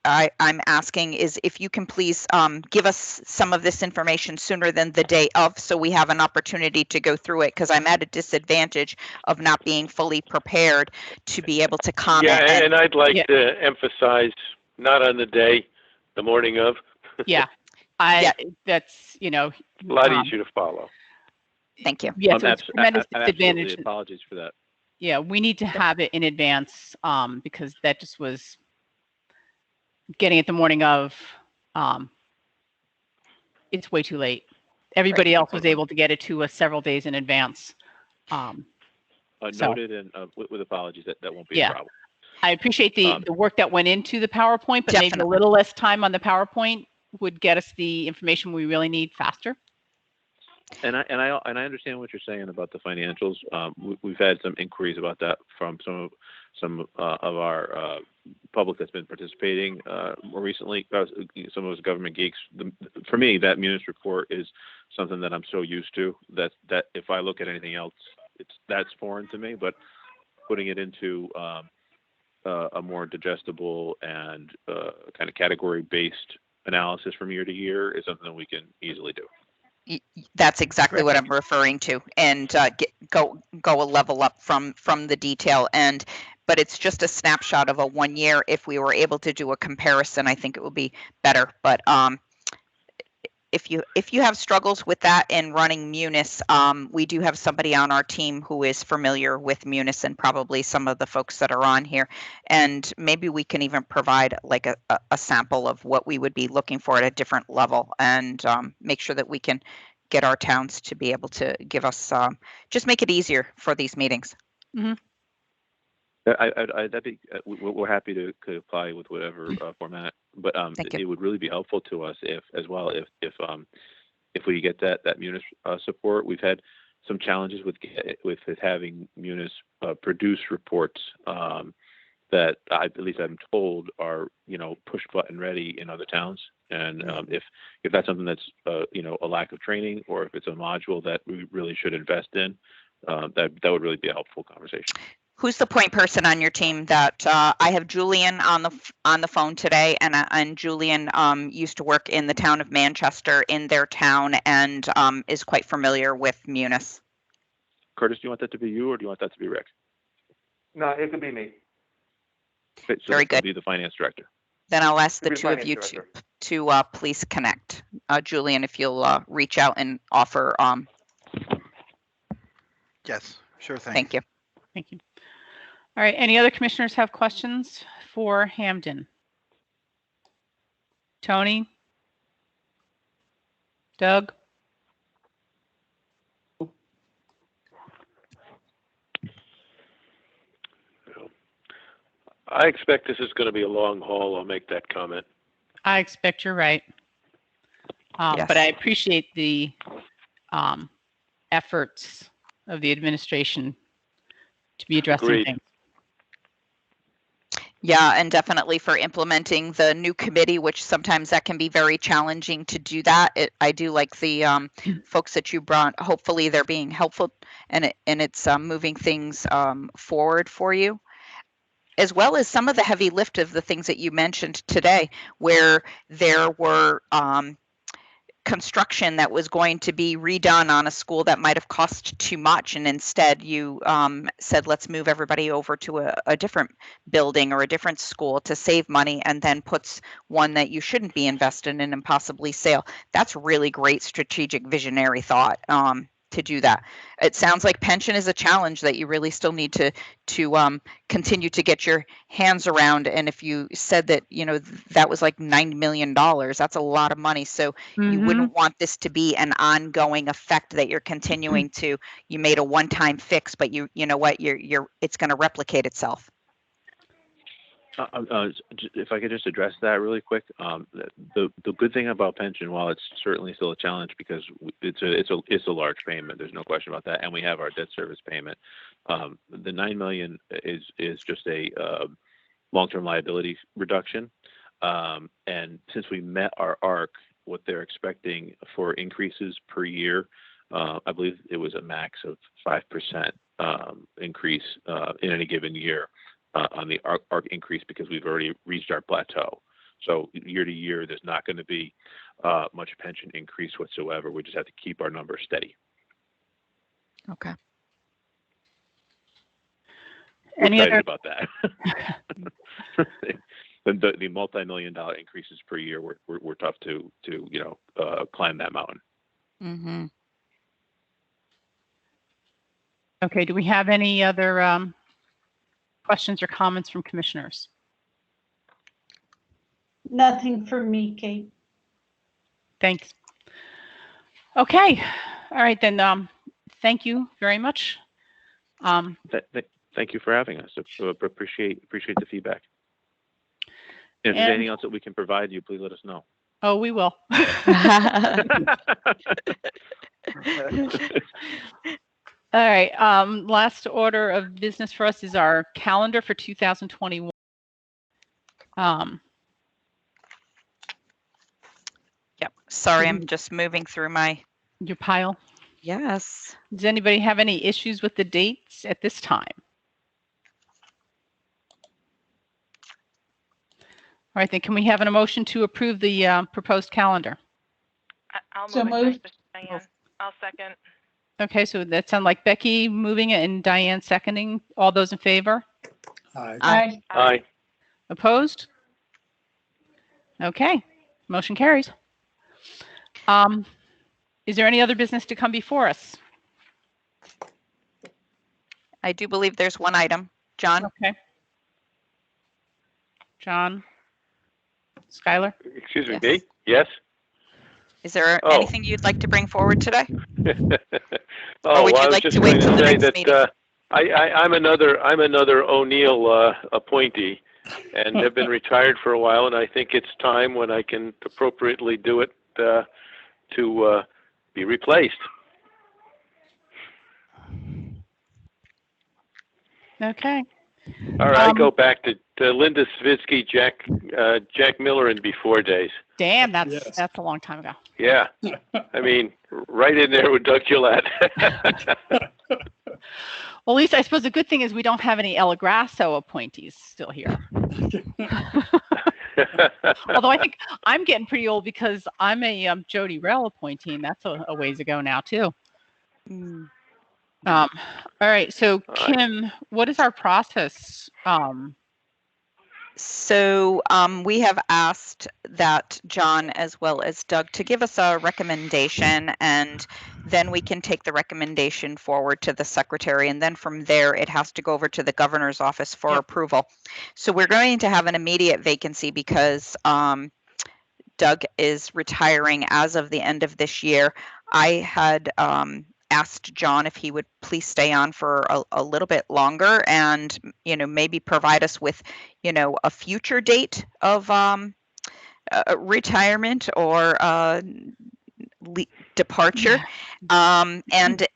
I'm asking is if you can please give us some of this information sooner than the day of, so we have an opportunity to go through it, because I'm at a disadvantage of not being fully prepared to be able to comment. Yeah, and I'd like to emphasize not on the day, the morning of. Yeah, that's, you know. A lot easier to follow. Thank you. Yeah, so it's a tremendous Absolutely. disadvantage. Apologies for that. Yeah, we need to have it in advance because that just was getting it the morning of. It's way too late. Everybody else was able to get it to us several days in advance. Noted, and with apologies, that won't be a problem. I appreciate the work that went into the PowerPoint, but maybe a little less time on the PowerPoint would get us the information we really need faster. And I understand what you're saying about the financials. We've had some inquiries about that from some of our public that's been participating more recently. Some of those government geeks. For me, that Munis report is something that I'm so used to that if I look at anything else, that's foreign to me. But putting it into a more digestible and kind of category-based analysis from year to year is something that we can easily do. That's exactly what I'm referring to, and go a level up from the detail. But it's just a snapshot of a 1 year. If we were able to do a comparison, I think it would be better. But if you have struggles with that in running Munis, we do have somebody on our team who is familiar with Munis, and probably some of the folks that are on here. And maybe we can even provide like a sample of what we would be looking for at a different level, and make sure that we can get our towns to be able to give us, just make it easier for these meetings. Mm-hmm. We're happy to apply with whatever format, but it would really be helpful to us if we get that Munis support. We've had some challenges with having Munis produce reports that at least I'm told are push button ready in other towns, and if that's something that's a lack of training, or if it's a module that we really should invest in, that would really be a helpful conversation. Who's the point person on your team? That I have Julian on the phone today, and Julian used to work in the town of Manchester in their town, and is quite familiar with Munis. Curtis, do you want that to be you, or do you want that to be Rick? No, it could be me. Okay, so very good. Be the finance director. Then I'll ask the two of you to please connect. Julian, if you'll reach out and offer. Yes, sure thing. Thank you. Thank you. All right, any other commissioners have questions for Hamden? Tony? Doug? I expect this is going to be a long haul. I'll make that comment. I expect you're right. Yes. But I appreciate the efforts of the administration to be addressing Agreed. things. Yeah, and definitely for implementing the new committee, which sometimes that can be very challenging to do that. I do like the folks that you brought. Hopefully they're being helpful, and it's moving things forward for you, as well as some of the heavy lift of the things that you mentioned today, where there were construction that was going to be redone on a school that might have cost too much, and instead you said, let's move everybody over to a different building or a different school to save money, and then puts one that you shouldn't be invested in and possibly sale. That's really great strategic visionary thought to do that. It sounds like pension is a challenge that you really still need to continue to get your hands around. And if you said that, that was like $9 million, that's a lot of money. So you wouldn't want this to be an ongoing effect that you're continuing to, you made a one-time fix, but you know what, it's going to replicate itself. If I could just address that really quick, the good thing about pension, while it's certainly still a challenge because it's a large payment, there's no question about that, and we have our debt service payment. The $9 million is just a long-term liability reduction, and since we met our ARC, what they're expecting for increases per year, I believe it was a max of 5% increase in any given year. On the ARC increase because we've already reached our plateau. So year to year, there's not going to be much pension increase whatsoever. We just have to keep our numbers steady. Okay. Any excited about that? the multi-million-dollar increases per year were tough to climb that mountain. Mm-hmm. Okay. Do we have any other questions or comments from commissioners? Nothing from me, Kate. Thanks. Okay. All right, then. Thank you very much. Thank you for having us. Appreciate the feedback. If there's anything else that we can provide you, please let us know. Oh, we will. All right. Last order of business for us is our calendar for 2021. Yep. Sorry, I'm just moving through your pile. Yes. Does anybody have any issues with the dates at this time? All right, then can we have an motion to approve the proposed calendar? I'll So move it, moved. Diane. I'll second. Okay, so that sounds like Becky moving it and Diane seconding. All those in favor? Aye. Aye. Aye. Opposed? Okay, motion carries. Is there any other business to come before us? I do believe there's one item. John? Okay. John? Skylar? Excuse me, Yes. me? Yes? Is there Oh. anything you'd like to bring forward today? Oh, would well, you I was like just to wait going till to the say next meeting? that I'm another O'Neill appointee and have been retired for a while, and I think it's time when I can appropriately do it to be replaced. Okay. All right, I go back to Linda Savitsky, Jack Miller, and before days. Damn, that's Yes. that's a long time ago. Yeah, I mean, right in there with Doug Gillette. Well, Lisa, I suppose the good thing is we don't have any El Grasso appointees still here. Although I think I'm getting pretty old because I'm a Jody Rell appointee, and that's a ways ago now too. All right, so Kim, what is our process? So we have asked that John as well as Doug to give us a recommendation, and then we can take the recommendation forward to the secretary, and then from there it has to go over to the governor's office for approval. So we're going to have an immediate vacancy because Doug is retiring as of the end of this year. I had asked John if he would please stay on for a little bit longer and, maybe provide us with, a future date of retirement or departure. And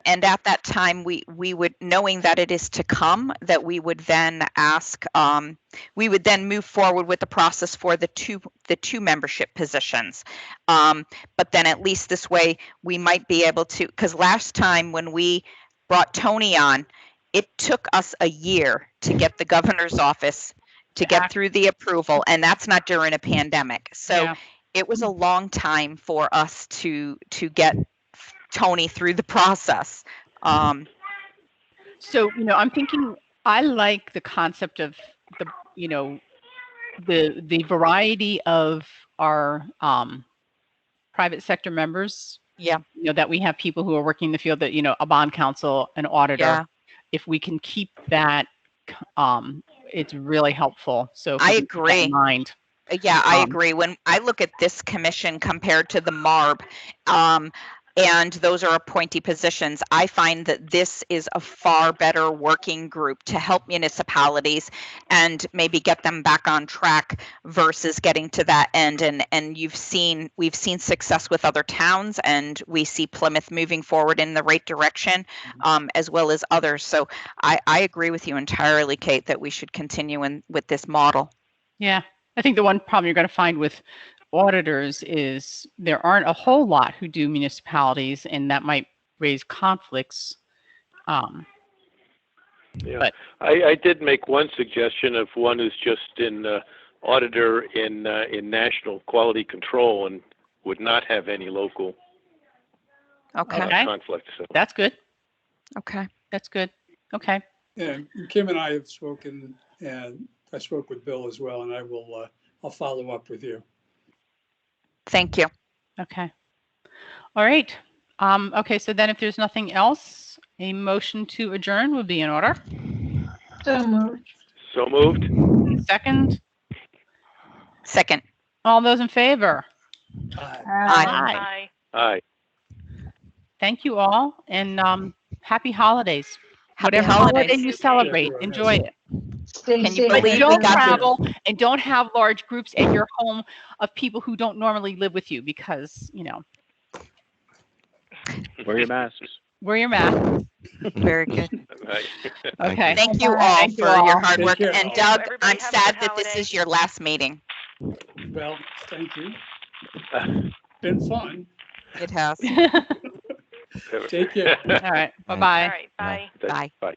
at that time, we would, knowing that it is to come, that we would then ask, we would then move forward with the process for the two membership positions. But then at least this way, we might be able to, because last time when we brought Tony on, it took us a year to get the governor's office to get through the approval, and that's not during a pandemic. So it was a long time for us to get Tony through the process. So, I'm thinking I like the concept of the variety of our private sector members. Yeah. That we have people who are working in the field that, a bond counsel, an auditor. Yeah. If we can keep that, it's really helpful. So I agree. In mind. Yeah, I agree. When I look at this commission compared to the MARB, and those are appointee positions. I find that this is a far better working group to help municipalities and maybe get them back on track versus getting to that end. And we've seen success with other towns, and we see Plymouth moving forward in the right direction, as well as others. So I agree with you entirely, Kate, that we should continue with this model. Yeah, I think the one problem you're going to find with auditors is there aren't a whole lot who do municipalities, and that might raise conflicts. Yeah, But I did make one suggestion of one who's just in auditor in national quality control and would not have any local Okay. conflict. So that's good. Okay. That's good. Okay. And Kim and I have spoken, and I spoke with Bill as well, and I'll follow up with you. Thank you. Okay. All right. Okay, so then if there's nothing else, a motion to adjourn would be in order. So moved. So moved. Second. Second. All those in favor? Aye. Aye. Aye. Thank you all, and happy holidays. Happy Whatever holidays. holiday you celebrate, enjoy it. Stay Can you safe. But believe we don't got through? travel and don't have large groups at your home of people who don't normally live with you, because, Wear your masks. wear your mask. Very good. Right. Okay. Thank you all Thank you for all. your hard Take work. care. And Thank you, Doug, everybody. I'm Have a sad good that this holiday. is your last meeting. Well, thank you. Been fun. It has. Take care. All right. Bye-bye. All right. Bye. Bye. Bye.